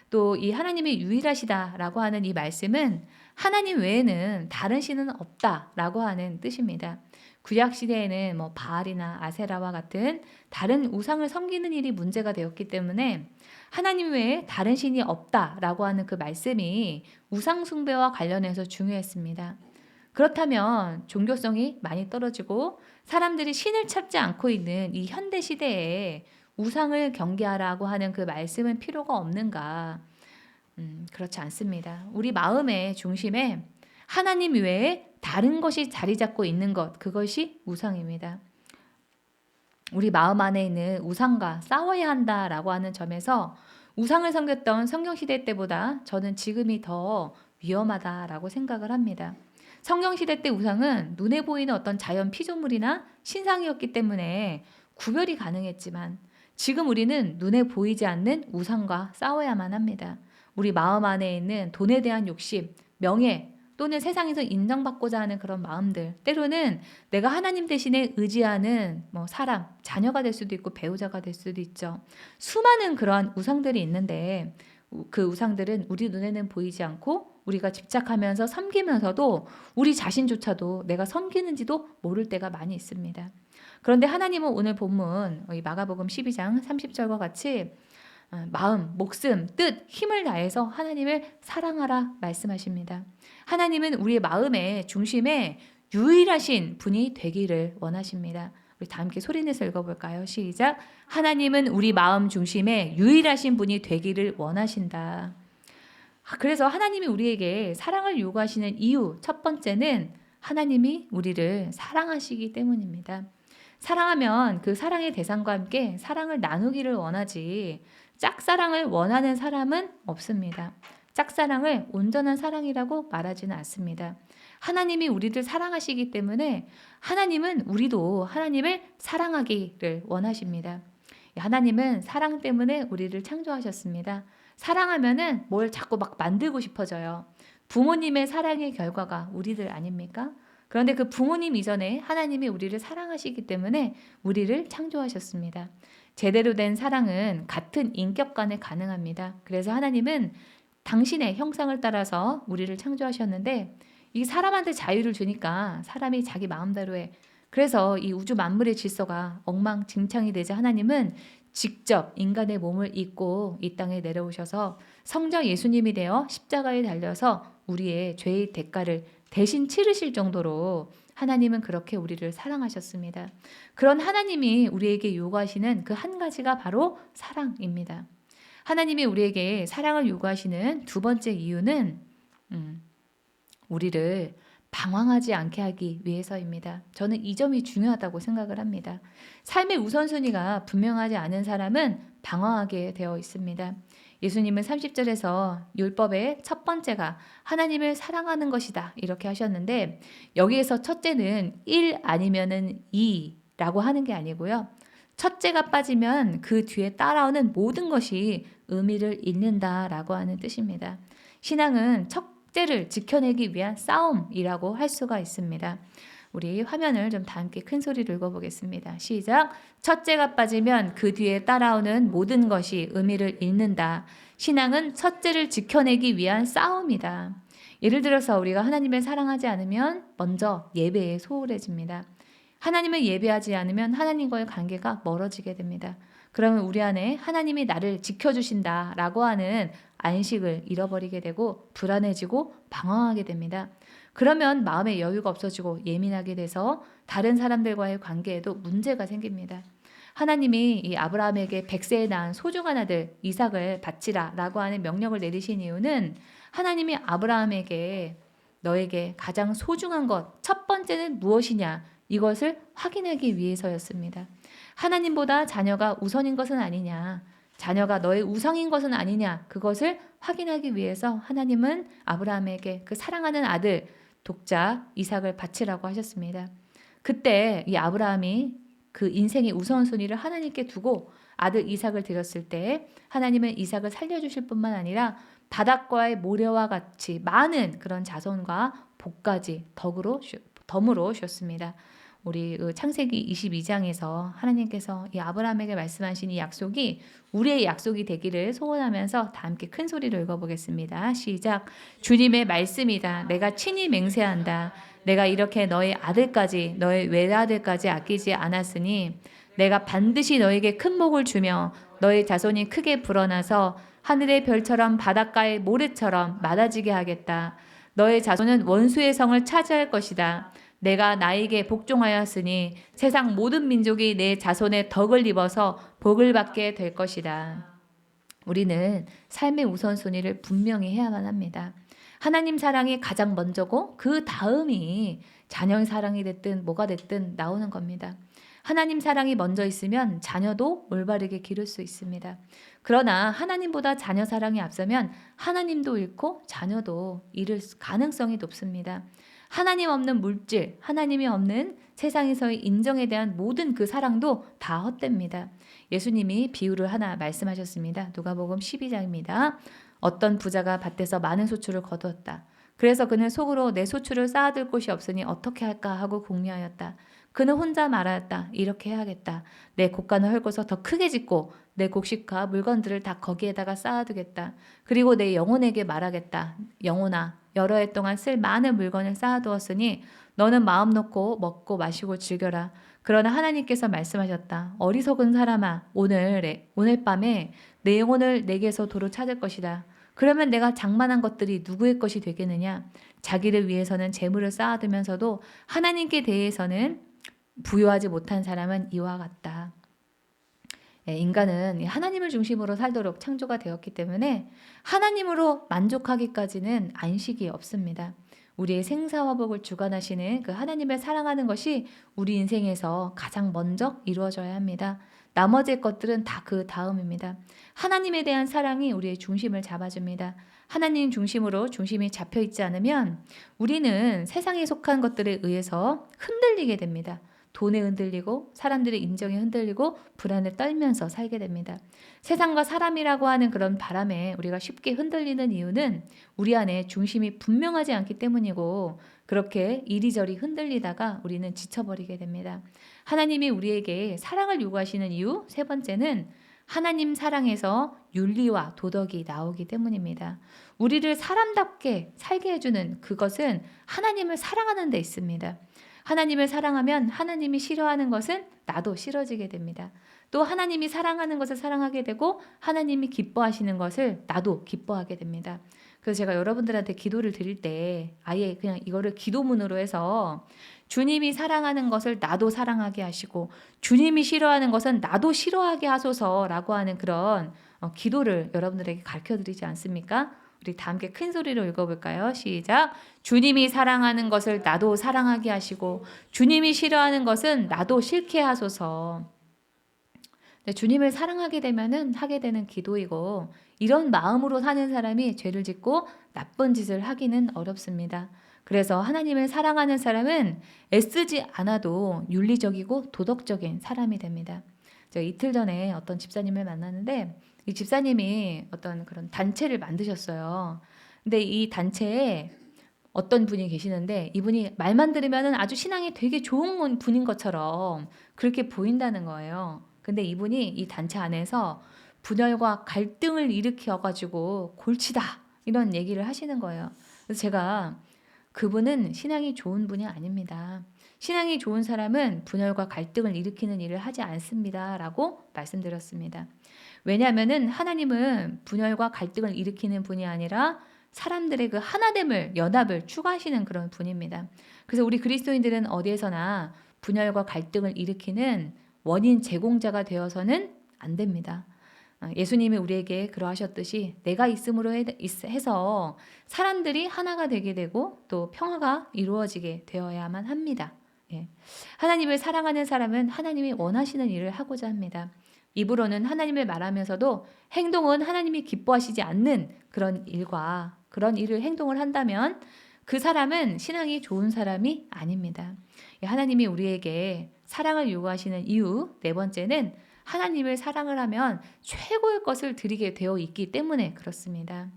또 이 하나님이 유일하시다라고 하는 이 말씀은 하나님 외에는 다른 신은 없다라고 하는 뜻입니다. 구약 시대에는 뭐 바알이나 아세라와 같은 다른 우상을 섬기는 일이 문제가 되었기 때문에 하나님 외에 다른 신이 없다라고 하는 그 말씀이 우상 숭배와 관련해서 중요했습니다. 그렇다면 종교성이 많이 떨어지고 사람들이 신을 찾지 않고 있는 이 현대 시대에 우상을 경계하라고 하는 그 말씀은 필요가 없는가? 그렇지 않습니다. 우리 마음의 중심에 하나님 외에 다른 것이 자리 잡고 있는 것, 그것이 우상입니다. 우리 마음 안에 있는 우상과 싸워야 한다라고 하는 점에서 우상을 섬겼던 성경시대 때보다 저는 지금이 더 위험하다라고 생각을 합니다. 성경시대 때 우상은 눈에 보이는 어떤 자연 피조물이나 신상이었기 때문에 구별이 가능했지만 지금 우리는 눈에 보이지 않는 우상과 싸워야만 합니다. 우리 마음 안에 있는 돈에 대한 욕심, 명예 또는 세상에서 인정받고자 하는 그런 마음들, 때로는 내가 하나님 대신에 의지하는 사람, 자녀가 될 수도 있고 배우자가 될 수도 있죠. 수많은 그러한 우상들이 있는데 그 우상들은 우리 눈에는 보이지 않고 우리가 집착하면서 섬기면서도 우리 자신조차도 내가 섬기는지도 모를 때가 많이 있습니다. 그런데 하나님은 오늘 본문 이 마가복음 12장 30절과 같이 마음, 목숨, 뜻, 힘을 다해서 하나님을 사랑하라 말씀하십니다. 하나님은 우리의 마음의 중심에 유일하신 분이 되기를 원하십니다. 우리 다 함께 소리내서 읽어볼까요? 시작. 하나님은 우리 마음 중심에 유일하신 분이 되기를 원하신다. 그래서 하나님이 우리에게 사랑을 요구하시는 이유 첫 번째는 하나님이 우리를 사랑하시기 때문입니다. 사랑하면 그 사랑의 대상과 함께 사랑을 나누기를 원하지 짝사랑을 원하는 사람은 없습니다. 짝사랑을 온전한 사랑이라고 말하지는 않습니다. 하나님이 우리를 사랑하시기 때문에 하나님은 우리도 하나님을 사랑하기를 원하십니다. 하나님은 사랑 때문에 우리를 창조하셨습니다. 사랑하면은 뭘 자꾸 막 만들고 싶어져요. 부모님의 사랑의 결과가 우리들 아닙니까? 그런데 그 부모님 이전에 하나님이 우리를 사랑하시기 때문에 우리를 창조하셨습니다. 제대로 된 사랑은 같은 인격 간에 가능합니다. 그래서 하나님은 당신의 형상을 따라서 우리를 창조하셨는데 이 사람한테 자유를 주니까 사람이 자기 마음대로 해. 그래서 이 우주 만물의 질서가 엉망진창이 되자 하나님은 직접 인간의 몸을 입고 이 땅에 내려오셔서 성자 예수님이 되어 십자가에 달려서 우리의 죄의 대가를 대신 치르실 정도로 하나님은 그렇게 우리를 사랑하셨습니다. 그런 하나님이 우리에게 요구하시는 그 한 가지가 바로 사랑입니다. 하나님이 우리에게 사랑을 요구하시는 두 번째 이유는 우리를 방황하지 않게 하기 위해서입니다. 저는 이 점이 중요하다고 생각을 합니다. 삶의 우선순위가 분명하지 않은 사람은 방황하게 되어 있습니다. 예수님은 30절에서 율법의 첫 번째가 하나님을 사랑하는 것이다 이렇게 하셨는데 여기에서 첫째는 1 아니면은 2라고 하는 게 아니고요. 첫째가 빠지면 그 뒤에 따라오는 모든 것이 의미를 잃는다라고 하는 뜻입니다. 신앙은 첫째를 지켜내기 위한 싸움이라고 할 수가 있습니다. 우리 화면을 좀 다 함께 큰 소리로 읽어보겠습니다. 시작. 첫째가 빠지면 그 뒤에 따라오는 모든 것이 의미를 잃는다. 신앙은 첫째를 지켜내기 위한 싸움이다. 예를 들어서 우리가 하나님을 사랑하지 않으면 먼저 예배에 소홀해집니다. 하나님을 예배하지 않으면 하나님과의 관계가 멀어지게 됩니다. 그러면 우리 안에 하나님이 나를 지켜주신다라고 하는 안식을 잃어버리게 되고 불안해지고 방황하게 됩니다. 그러면 마음의 여유가 없어지고 예민하게 돼서 다른 사람들과의 관계에도 문제가 생깁니다. 하나님이 이 아브라함에게 100세에 낳은 소중한 아들 이삭을 바치라라고 하는 명령을 내리신 이유는 하나님이 아브라함에게 너에게 가장 소중한 것 첫 번째는 무엇이냐 이것을 확인하기 위해서였습니다. 하나님보다 자녀가 우선인 것은 아니냐, 자녀가 너의 우상인 것은 아니냐, 그것을 확인하기 위해서 하나님은 아브라함에게 그 사랑하는 아들 독자 이삭을 바치라고 하셨습니다. 그때 이 아브라함이 그 인생의 우선순위를 하나님께 두고 아들 이삭을 드렸을 때 하나님은 이삭을 살려주실 뿐만 아니라 바닷가의 모래와 같이 많은 그런 자손과 복까지 덤으로 주셨습니다. 우리 그 창세기 22장에서 하나님께서 이 아브라함에게 말씀하신 이 약속이 우리의 약속이 되기를 소원하면서 다 함께 큰 소리로 읽어보겠습니다. 시작. 주님의 말씀이다. 내가 친히 맹세한다. 내가 이렇게 너의 아들까지 너의 외아들까지 아끼지 않았으니 내가 반드시 너에게 큰 복을 주며 너의 자손이 크게 불어나서 하늘의 별처럼 바닷가의 모래처럼 많아지게 하겠다. 너의 자손은 원수의 성을 차지할 것이다. 내가 나에게 복종하였으니 세상 모든 민족이 내 자손의 덕을 입어서 복을 받게 될 것이다. 우리는 삶의 우선순위를 분명히 해야만 합니다. 하나님 사랑이 가장 먼저고 그 다음이 자녀의 사랑이 됐든 뭐가 됐든 나오는 겁니다. 하나님 사랑이 먼저 있으면 자녀도 올바르게 기를 수 있습니다. 그러나 하나님보다 자녀 사랑이 앞서면 하나님도 잃고 자녀도 잃을 가능성이 높습니다. 하나님 없는 물질, 하나님이 없는 세상에서의 인정에 대한 모든 그 사랑도 다 헛됩니다. 예수님이 비유를 하나 말씀하셨습니다. 누가복음 12장입니다. 어떤 부자가 밭에서 많은 소출을 거두었다. 그래서 그는 속으로 내 소출을 쌓아둘 곳이 없으니 어떻게 할까 하고 궁리하였다. 그는 혼자 말하였다. 이렇게 해야겠다. 내 곡간을 헐고서 더 크게 짓고 내 곡식과 물건들을 다 거기에다가 쌓아두겠다. 그리고 내 영혼에게 말하겠다. 영혼아, 여러 해 동안 쓸 많은 물건을 쌓아두었으니 너는 마음 놓고 먹고 마시고 즐겨라. 그러나 하나님께서 말씀하셨다. 어리석은 사람아, 오늘 밤에 내 영혼을 내게서 도로 찾을 것이다. 그러면 내가 장만한 것들이 누구의 것이 되겠느냐? 자기를 위해서는 재물을 쌓아두면서도 하나님께 대해서는 부요하지 못한 사람은 이와 같다. 인간은 하나님을 중심으로 살도록 창조가 되었기 때문에 하나님으로 만족하기까지는 안식이 없습니다. 우리의 생사화복을 주관하시는 그 하나님을 사랑하는 것이 우리 인생에서 가장 먼저 이루어져야 합니다. 나머지 것들은 다 그 다음입니다. 하나님에 대한 사랑이 우리의 중심을 잡아줍니다. 하나님 중심으로 중심이 잡혀 있지 않으면 우리는 세상에 속한 것들에 의해서 흔들리게 됩니다. 돈에 흔들리고 사람들의 인정에 흔들리고 불안에 떨면서 살게 됩니다. 세상과 사람이라고 하는 그런 바람에 우리가 쉽게 흔들리는 이유는 우리 안에 중심이 분명하지 않기 때문이고 그렇게 이리저리 흔들리다가 우리는 지쳐버리게 됩니다. 하나님이 우리에게 사랑을 요구하시는 이유 세 번째는 하나님 사랑에서 윤리와 도덕이 나오기 때문입니다. 우리를 사람답게 살게 해주는 그것은 하나님을 사랑하는 데 있습니다. 하나님을 사랑하면 하나님이 싫어하는 것은 나도 싫어지게 됩니다. 또 하나님이 사랑하는 것을 사랑하게 되고 하나님이 기뻐하시는 것을 나도 기뻐하게 됩니다. 그래서 제가 여러분들한테 기도를 드릴 때 아예 그냥 이거를 기도문으로 해서 주님이 사랑하는 것을 나도 사랑하게 하시고 주님이 싫어하는 것은 나도 싫어하게 하소서라고 하는 그런 기도를 여러분들에게 가르쳐드리지 않습니까? 우리 다 함께 큰 소리로 읽어볼까요? 시작. 주님이 사랑하는 것을 나도 사랑하게 하시고 주님이 싫어하는 것은 나도 싫게 하소서. 주님을 사랑하게 되면은 하게 되는 기도이고 이런 마음으로 사는 사람이 죄를 짓고 나쁜 짓을 하기는 어렵습니다. 그래서 하나님을 사랑하는 사람은 애쓰지 않아도 윤리적이고 도덕적인 사람이 됩니다. 제가 이틀 전에 어떤 집사님을 만났는데 이 집사님이 어떤 그런 단체를 만드셨어요. 근데 이 단체에 어떤 분이 계시는데 이분이 말만 들으면 아주 신앙이 되게 좋은 분인 것처럼 그렇게 보인다는 거예요. 근데 이분이 이 단체 안에서 분열과 갈등을 일으켜가지고 골치다 이런 얘기를 하시는 거예요. 그래서 제가 그분은 신앙이 좋은 분이 아닙니다. 신앙이 좋은 사람은 분열과 갈등을 일으키는 일을 하지 않습니다. 라고 말씀드렸습니다. 왜냐하면은 하나님은 분열과 갈등을 일으키는 분이 아니라 사람들의 그 하나됨을, 연합을 추구하시는 그런 분입니다. 그래서 우리 그리스도인들은 어디에서나 분열과 갈등을 일으키는 원인 제공자가 되어서는 안 됩니다. 예수님이 우리에게 그러하셨듯이 내가 있음으로 해서 사람들이 하나가 되게 되고 또 평화가 이루어지게 되어야만 합니다. 하나님을 사랑하는 사람은 하나님이 원하시는 일을 하고자 합니다. 입으로는 하나님을 말하면서도 행동은 하나님이 기뻐하시지 않는 그런 일과 그런 일을 행동을 한다면 그 사람은 신앙이 좋은 사람이 아닙니다. 하나님이 우리에게 사랑을 요구하시는 이유 네 번째는 하나님을 사랑을 하면 최고의 것을 드리게 되어 있기 때문에 그렇습니다.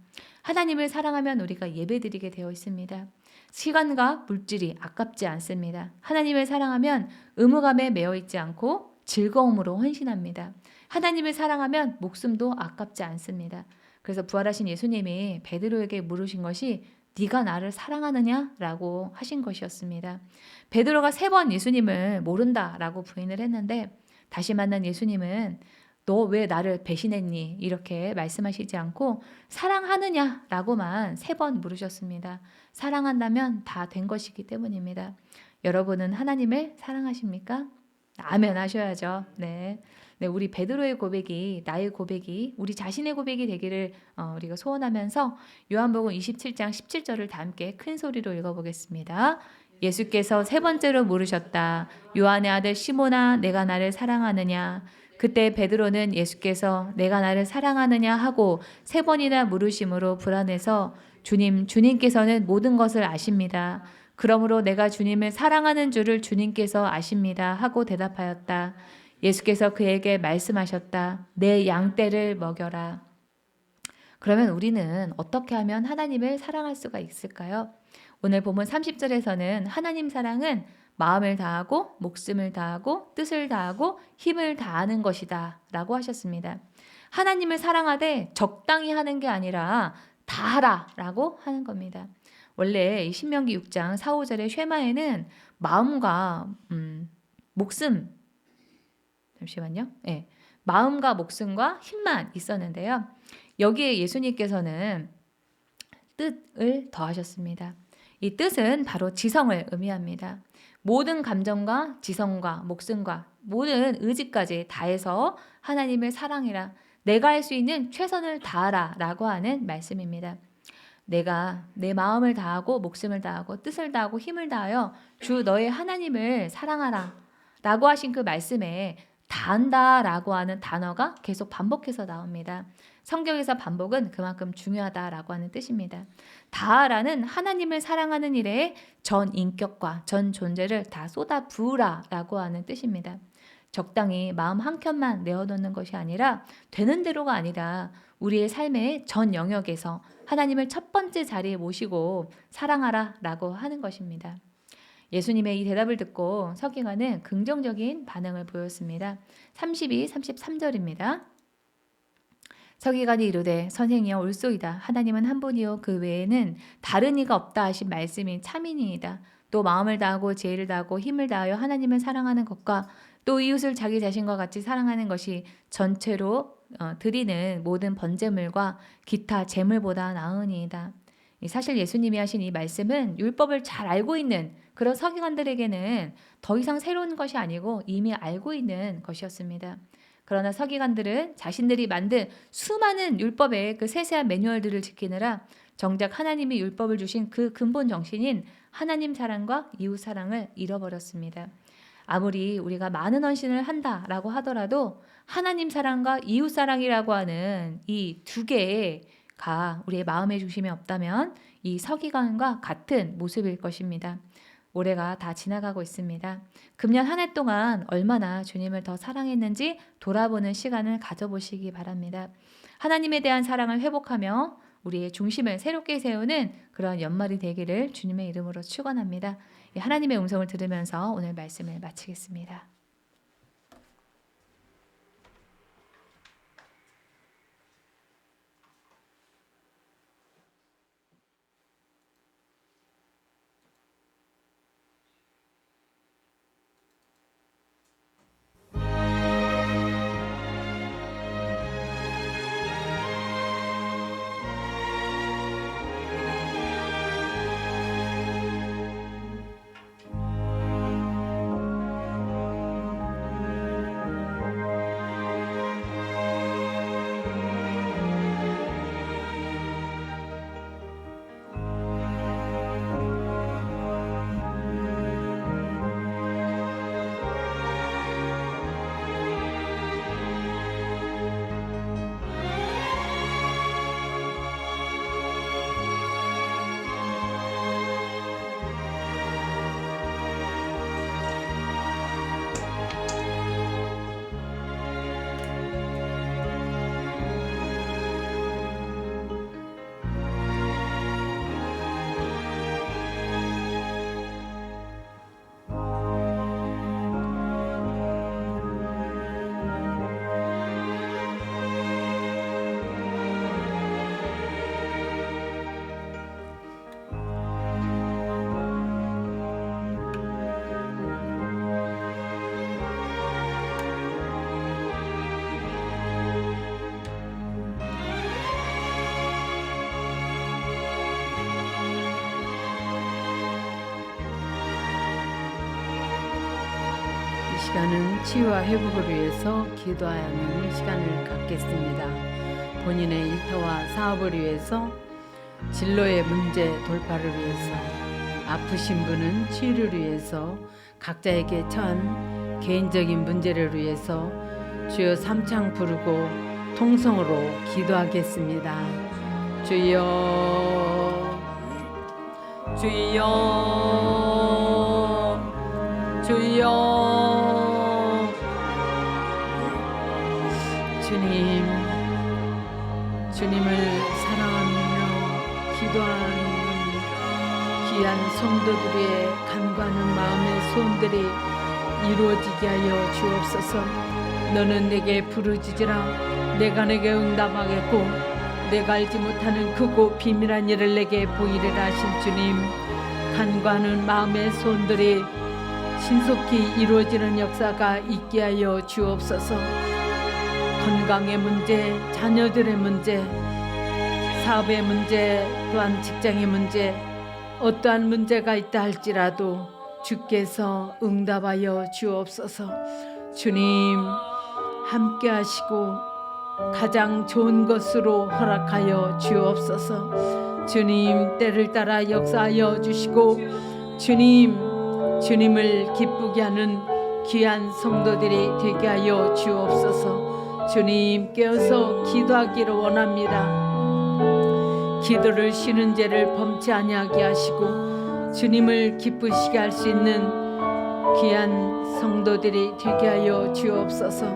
하나님을 사랑하면 우리가 예배드리게 되어 있습니다. 시간과 물질이 아깝지 않습니다. 하나님을 사랑하면 의무감에 매여 있지 않고 즐거움으로 헌신합니다. 하나님을 사랑하면 목숨도 아깝지 않습니다. 그래서 부활하신 예수님이 베드로에게 물으신 것이 네가 나를 사랑하느냐라고 하신 것이었습니다. 베드로가 3번 예수님을 모른다라고 부인을 했는데 다시 만난 예수님은 너 왜 나를 배신했니? 이렇게 말씀하시지 않고 사랑하느냐라고만 3번 물으셨습니다. 사랑한다면 다 된 것이기 때문입니다. 여러분은 하나님을 사랑하십니까? 아멘 하셔야죠. 네. 우리 베드로의 고백이 나의 고백이 우리 자신의 고백이 되기를 우리가 소원하면서 요한복음 27장 17절을 다 함께 큰 소리로 읽어보겠습니다. 예수께서 3번째로 물으셨다. 요한의 아들 시몬아 내가 나를 사랑하느냐? 그때 베드로는 예수께서 내가 나를 사랑하느냐 하고 3번이나 물으심으로 불안해서 주님께서는 모든 것을 아십니다. 그러므로 내가 주님을 사랑하는 줄을 주님께서 아십니다 하고 대답하였다. 예수께서 그에게 말씀하셨다. 내 양떼를 먹여라. 그러면 우리는 어떻게 하면 하나님을 사랑할 수가 있을까요? 오늘 본문 30절에서는 하나님 사랑은 마음을 다하고 목숨을 다하고 뜻을 다하고 힘을 다하는 것이다 라고 하셨습니다. 하나님을 사랑하되 적당히 하는 게 아니라 다하라 라고 하는 겁니다. 원래 신명기 6장 4, 5절의 쉐마에는 마음과 목숨 잠시만요. 네, 마음과 목숨과 힘만 있었는데요. 여기에 예수님께서는 뜻을 더하셨습니다. 이 뜻은 바로 지성을 의미합니다. 모든 감정과 지성과 목숨과 모든 의지까지 다해서 하나님을 사랑해라. 내가 할 수 있는 최선을 다하라 라고 하는 말씀입니다. 내가 내 마음을 다하고 목숨을 다하고 뜻을 다하고 힘을 다하여 주 너의 하나님을 사랑하라 라고 하신 그 말씀에 다한다 라고 하는 단어가 계속 반복해서 나옵니다. 성경에서 반복은 그만큼 중요하다라고 하는 뜻입니다. 다하라는 하나님을 사랑하는 일에 전 인격과 전 존재를 다 쏟아 부으라 라고 하는 뜻입니다. 적당히 마음 한켠만 내어놓는 것이 아니라 되는 대로가 아니라 우리의 삶의 전 영역에서 하나님을 첫 번째 자리에 모시고 사랑하라 라고 하는 것입니다. 예수님의 이 대답을 듣고 서기관은 긍정적인 반응을 보였습니다. 32, 33절입니다. 서기관이 이르되 선생이여 옳소이다. 하나님은 한 분이요 그 외에는 다른 이가 없다 하신 말씀이 참이니이다. 또 마음을 다하고 지혜를 다하고 힘을 다하여 하나님을 사랑하는 것과 또 이웃을 자기 자신과 같이 사랑하는 것이 전체로 드리는 모든 번제물과 기타 제물보다 나으니이다. 사실 예수님이 하신 이 말씀은 율법을 잘 알고 있는 그런 서기관들에게는 더 이상 새로운 것이 아니고 이미 알고 있는 것이었습니다. 그러나 서기관들은 자신들이 만든 수많은 율법의 그 세세한 매뉴얼들을 지키느라 정작 하나님이 율법을 주신 그 근본 정신인 하나님 사랑과 이웃 사랑을 잃어버렸습니다. 아무리 우리가 많은 헌신을 한다라고 하더라도 하나님 사랑과 이웃 사랑이라고 하는 이 두 개가 우리의 마음의 중심에 없다면 이 서기관과 같은 모습일 것입니다. 올해가 다 지나가고 있습니다. 금년 한 해 동안 얼마나 주님을 더 사랑했는지 돌아보는 시간을 가져보시기 바랍니다. 하나님에 대한 사랑을 회복하며 우리의 중심을 새롭게 세우는 그런 연말이 되기를 주님의 이름으로 축원합니다. 하나님의 음성을 들으면서 오늘 말씀을 마치겠습니다. 이 시간은 치유와 회복을 위해서 기도하는 시간을 갖겠습니다. 본인의 일터와 사업을 위해서, 진로의 문제 돌파를 위해서, 아프신 분은 치유를 위해서, 각자에게 처한 개인적인 문제를 위해서 주여 삼창 부르고 통성으로 기도하겠습니다. 주여, 주여, 주여. 주님, 주님을 사랑하며 기도하는 귀한 성도들의 간구하는 마음의 소원들이 이루어지게 하여 주옵소서. 너는 내게 부르짖으라. 내가 내게 응답하겠고 내가 알지 못하는 크고 비밀한 일을 내게 보이리라 하신 주님, 간구하는 마음의 소원들이 신속히 이루어지는 역사가 있게 하여 주옵소서. 건강의 문제, 자녀들의 문제, 사업의 문제, 또한 직장의 문제, 어떠한 문제가 있다 할지라도 주께서 응답하여 주옵소서. 주님, 함께 하시고 가장 좋은 것으로 허락하여 주옵소서. 주님, 때를 따라 역사하여 주시고 주님을 기쁘게 하는 귀한 성도들이 되게 하여 주옵소서. 주님, 깨어서 기도하기를 원합니다. 기도를 쉬는 죄를 범치 아니하게 하시고 주님을 기쁘시게 할 수 있는 귀한 성도들이 되게 하여 주옵소서.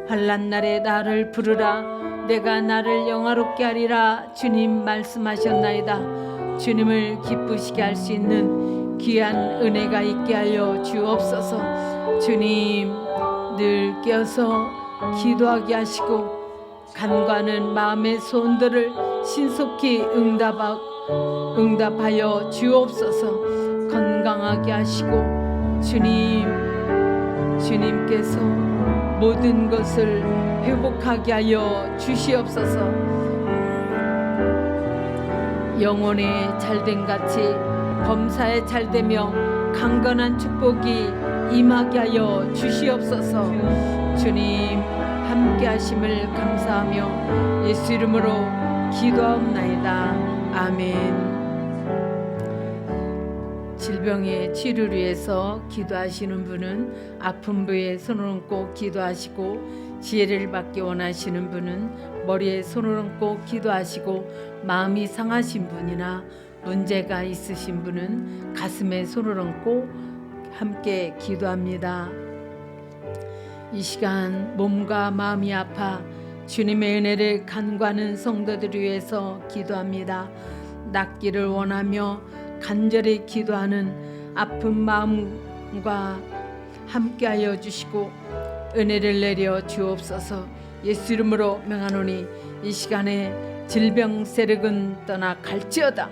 환난 날에 나를 부르라. 내가 나를 영화롭게 하리라. 주님 말씀하셨나이다. 주님을 기쁘시게 할 수 있는 귀한 은혜가 있게 하여 주옵소서. 주님, 늘 깨어서 기도하게 하시고 간과하는 마음의 소원들을 신속히 응답하여 주옵소서. 건강하게 하시고 주님께서 모든 것을 회복하게 하여 주시옵소서. 영혼이 잘된 같이 범사에 잘되며 강건한 축복이 임하게 하여 주시옵소서. 주님, 함께 하심을 감사하며 예수 이름으로 기도하옵나이다. 아멘. 질병의 치료를 위해서 기도하시는 분은 아픈 부위에 손을 얹고 기도하시고, 지혜를 받기 원하시는 분은 머리에 손을 얹고 기도하시고, 마음이 상하신 분이나 문제가 있으신 분은 가슴에 손을 얹고 함께 기도합니다. 이 시간 몸과 마음이 아파 주님의 은혜를 간구하는 성도들을 위해서 기도합니다. 낫기를 원하며 간절히 기도하는 아픈 마음과 함께하여 주시고 은혜를 내려 주옵소서. 예수 이름으로 명하노니 이 시간에 질병 세력은 떠나 갈지어다.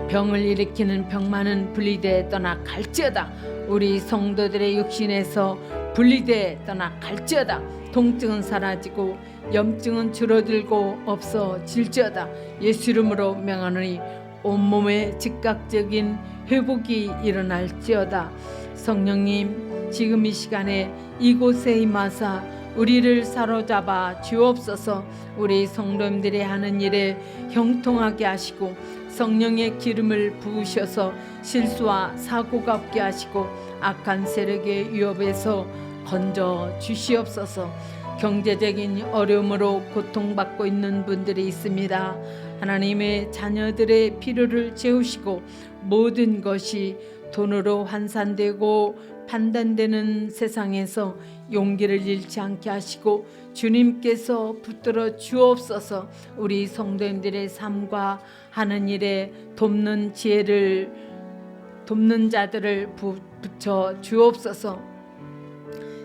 병을 일으키는 병만은 분리돼 떠나 갈지어다. 우리 성도들의 육신에서 분리돼 떠나 갈지어다. 통증은 사라지고 염증은 줄어들고 없어질지어다. 예수 이름으로 명하노니 온몸에 즉각적인 회복이 일어날지어다. 성령님, 지금 이 시간에 이곳에 임하사 우리를 사로잡아 주옵소서. 우리 성도님들이 하는 일에 형통하게 하시고 성령의 기름을 부으셔서 실수와 사고가 없게 하시고 악한 세력의 위협에서 건져 주시옵소서. 경제적인 어려움으로 고통받고 있는 분들이 있습니다. 하나님의 자녀들의 필요를 채우시고 모든 것이 돈으로 환산되고 판단되는 세상에서 용기를 잃지 않게 하시고 주님께서 붙들어 주옵소서. 우리 성도님들의 삶과 하는 일에 돕는 지혜를, 돕는 자들을 붙여 주옵소서.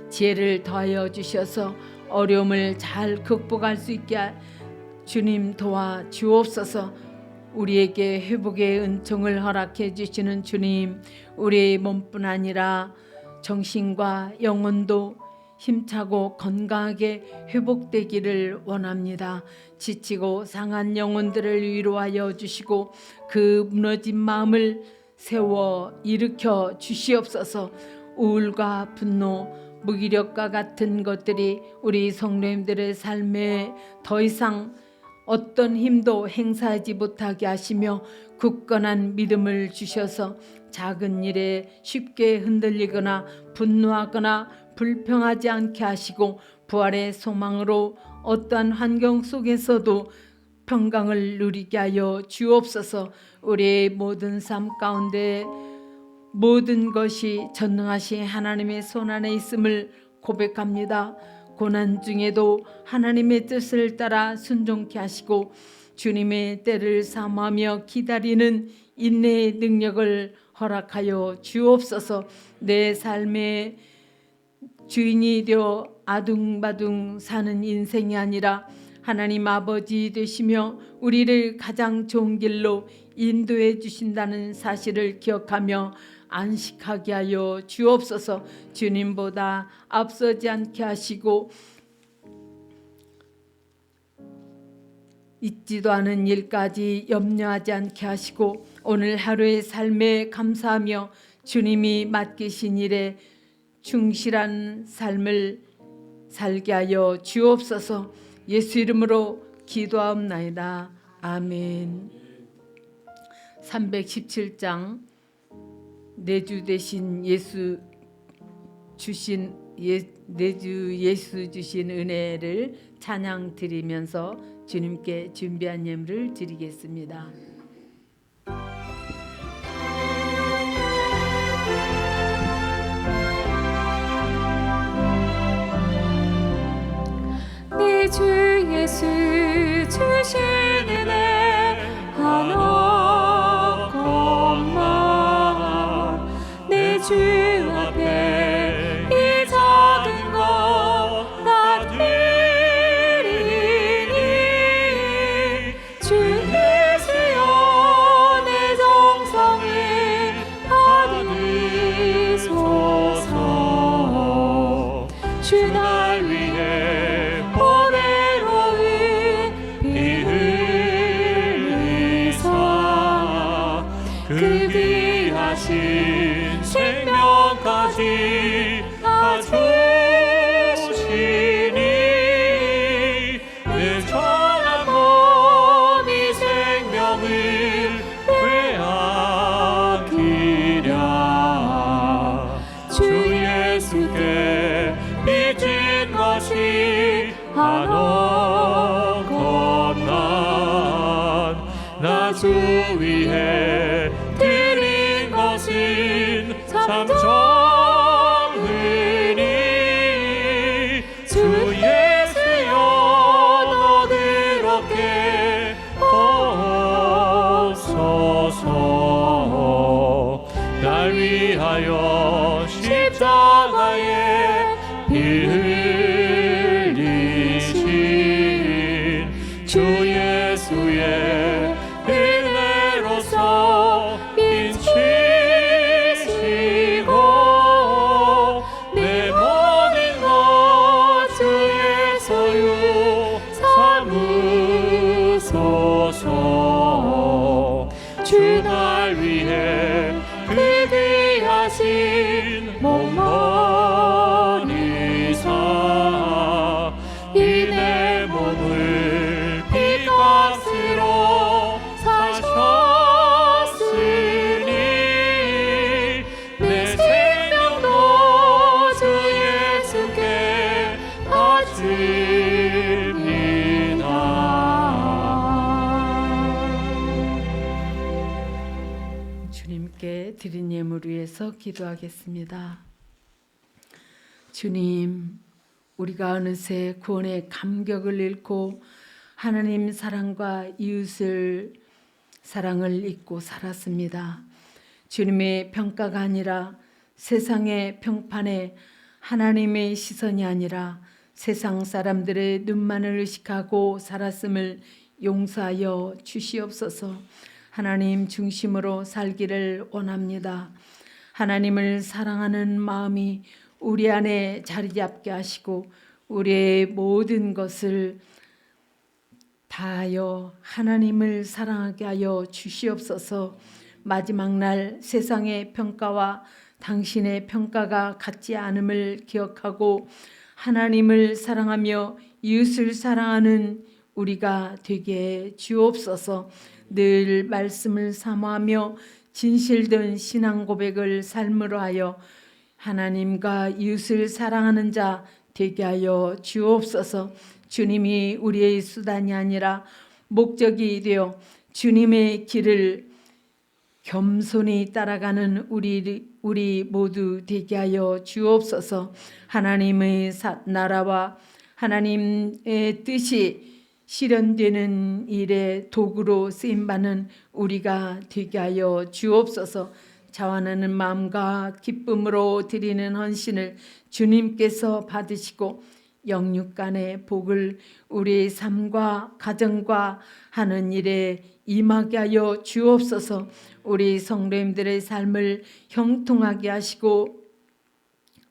지혜를 더하여 주셔서 어려움을 잘 극복할 수 있게 주님 도와 주옵소서. 우리에게 회복의 은총을 허락해 주시는 주님, 우리의 몸뿐 아니라 정신과 영혼도 힘차고 건강하게 회복되기를 원합니다. 지치고 상한 영혼들을 위로하여 주시고 그 무너진 마음을 세워 일으켜 주시옵소서. 우울과 분노, 무기력과 같은 것들이 우리 성도님들의 삶에 더 이상 어떤 힘도 행사하지 못하게 하시며 굳건한 믿음을 주셔서 작은 일에 쉽게 흔들리거나 분노하거나 불평하지 않게 하시고 부활의 소망으로 어떠한 환경 속에서도 평강을 누리게 하여 주옵소서. 우리의 모든 삶 가운데 모든 것이 전능하신 하나님의 손안에 있음을 고백합니다. 고난 중에도 하나님의 뜻을 따라 순종케 하시고 주님의 때를 사모하며 기다리는 인내의 능력을 허락하여 주옵소서. 내 삶의 주인이 되어 아둥바둥 사는 인생이 아니라 하나님 아버지 되시며 우리를 가장 좋은 길로 인도해 주신다는 사실을 기억하며 안식하게 하여 주옵소서. 주님보다 앞서지 않게 하시고 있지도 않은 일까지 염려하지 않게 하시고 오늘 하루의 삶에 감사하며 주님이 맡기신 일에 충실한 삶을 살게 하여 주옵소서. 예수 이름으로 기도하옵나이다. 아멘. 317장 내주 대신 예수 주신 내주 예수 주신 은혜를 찬양 드리면서 주님께 준비한 예물을 드리겠습니다. 내 주 예수 주신 은혜 하나것만 내 주 앞에 이 작은 것 다 드리니 주 예수여 내 정성을 받으소서. 주 날 위해 그 귀하신 생명까지 다 주시니 내 천한 몸이 생명을 빼앗기랴. 주 예수께 빚진 것이 하나것만 나 주 위해 드린 것은 참 적으니 주 예수여 너 그렇게 없소서. 날 위하여 십자가에 피 흘리신 주 예수의 은혜로서 빚지시고 내 모든 것 주의 소유 삼으소서. 주 날 위해 그 귀하신 몸 버리사 이 내 몸을 피값으로 사셨으니 내 생명도 주 예수께 바칩니다. 주님께 드린 예물 위해서 기도하겠습니다. 주님, 우리가 어느새 구원의 감격을 잃고 하나님 사랑과 이웃을 사랑을 잊고 살았습니다. 주님의 평가가 아니라 세상의 평판에 하나님의 시선이 아니라 세상 사람들의 눈만을 의식하고 살았음을 용서하여 주시옵소서. 하나님 중심으로 살기를 원합니다. 하나님을 사랑하는 마음이 우리 안에 자리 잡게 하시고 우리의 모든 것을 다하여 하나님을 사랑하게 하여 주시옵소서. 마지막 날 세상의 평가와 당신의 평가가 같지 않음을 기억하고 하나님을 사랑하며 이웃을 사랑하는 우리가 되게 주옵소서. 늘 말씀을 사모하며 진실된 신앙 고백을 삶으로 하여 하나님과 이웃을 사랑하는 자 되게 하여 주옵소서. 주님이 우리의 수단이 아니라 목적이 되어 주님의 길을 겸손히 따라가는 우리 모두 되게 하여 주옵소서. 하나님의 나라와 하나님의 뜻이 실현되는 일에 도구로 쓰임받는 우리가 되게 하여 주옵소서. 자원하는 마음과 기쁨으로 드리는 헌신을 주님께서 받으시고 영육간의 복을 우리의 삶과 가정과 하는 일에 임하게 하여 주옵소서. 우리 성도님들의 삶을 형통하게 하시고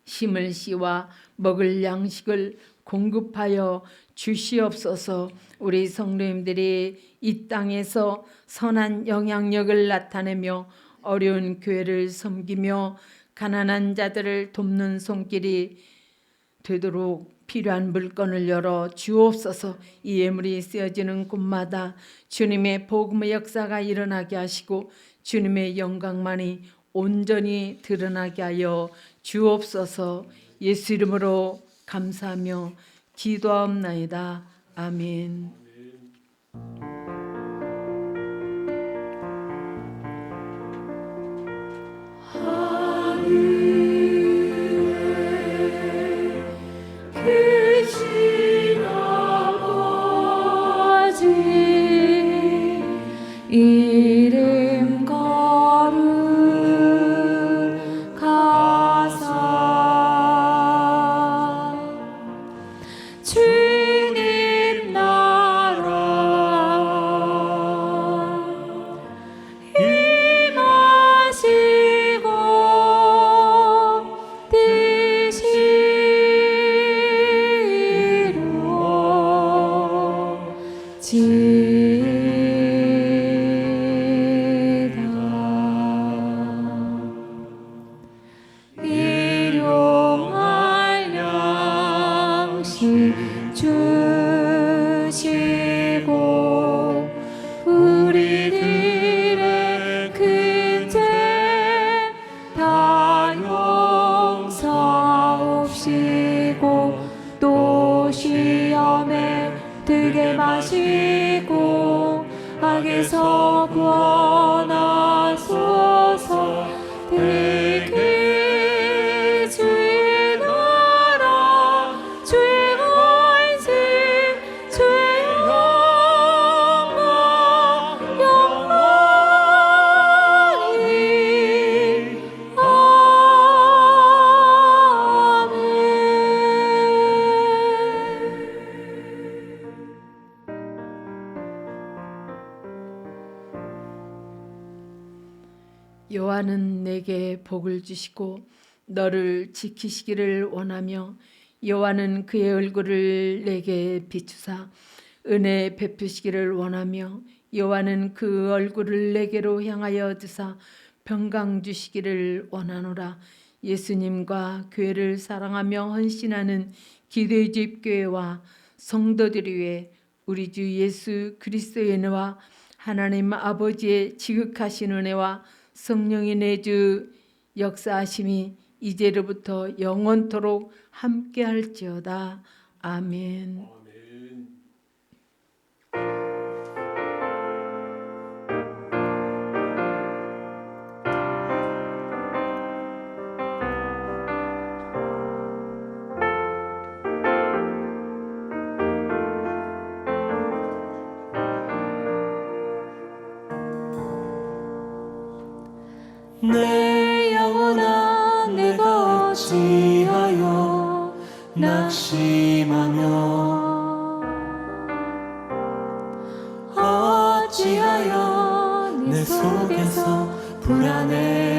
심을 씨와 먹을 양식을 공급하여 주시옵소서. 우리 성도님들이 이 땅에서 선한 영향력을 나타내며 어려운 교회를 섬기며 가난한 자들을 돕는 손길이 되도록 필요한 물건을 열어 주옵소서. 이 예물이 쓰여지는 곳마다 주님의 복음의 역사가 일어나게 하시고 주님의 영광만이 온전히 드러나게 하여 주옵소서. 예수 이름으로 감사하며 기도하옵나이다. 아멘. 이름 거룩하사 주님 나라 임하시고 뜻이 일용할 양식 주시고 우리들의 큰 죄 다 용서옵시고 또 시험에 들게 마시고 악에서 구원하소서. 대개 주의 나라 주의 권세 주의 영광 영원히 여호와는 내게 복을 주시고 너를 지키시기를 원하며 여호와는 그의 얼굴을 내게 비추사 은혜 베푸시기를 원하며 여호와는 그 얼굴을 내게로 향하여 드사 평강 주시기를 원하노라. 예수님과 교회를 사랑하며 헌신하는 기도의 집 교회와 성도들을 위해 우리 주 예수 그리스도의 은혜와 하나님 아버지의 지극하신 은혜와 성령의 내주 역사하심이 이제로부터 영원토록 함께할지어다. 아멘. 내 영혼아 내가 어찌하여 낙심하며 어찌하여 내 속에서 불안해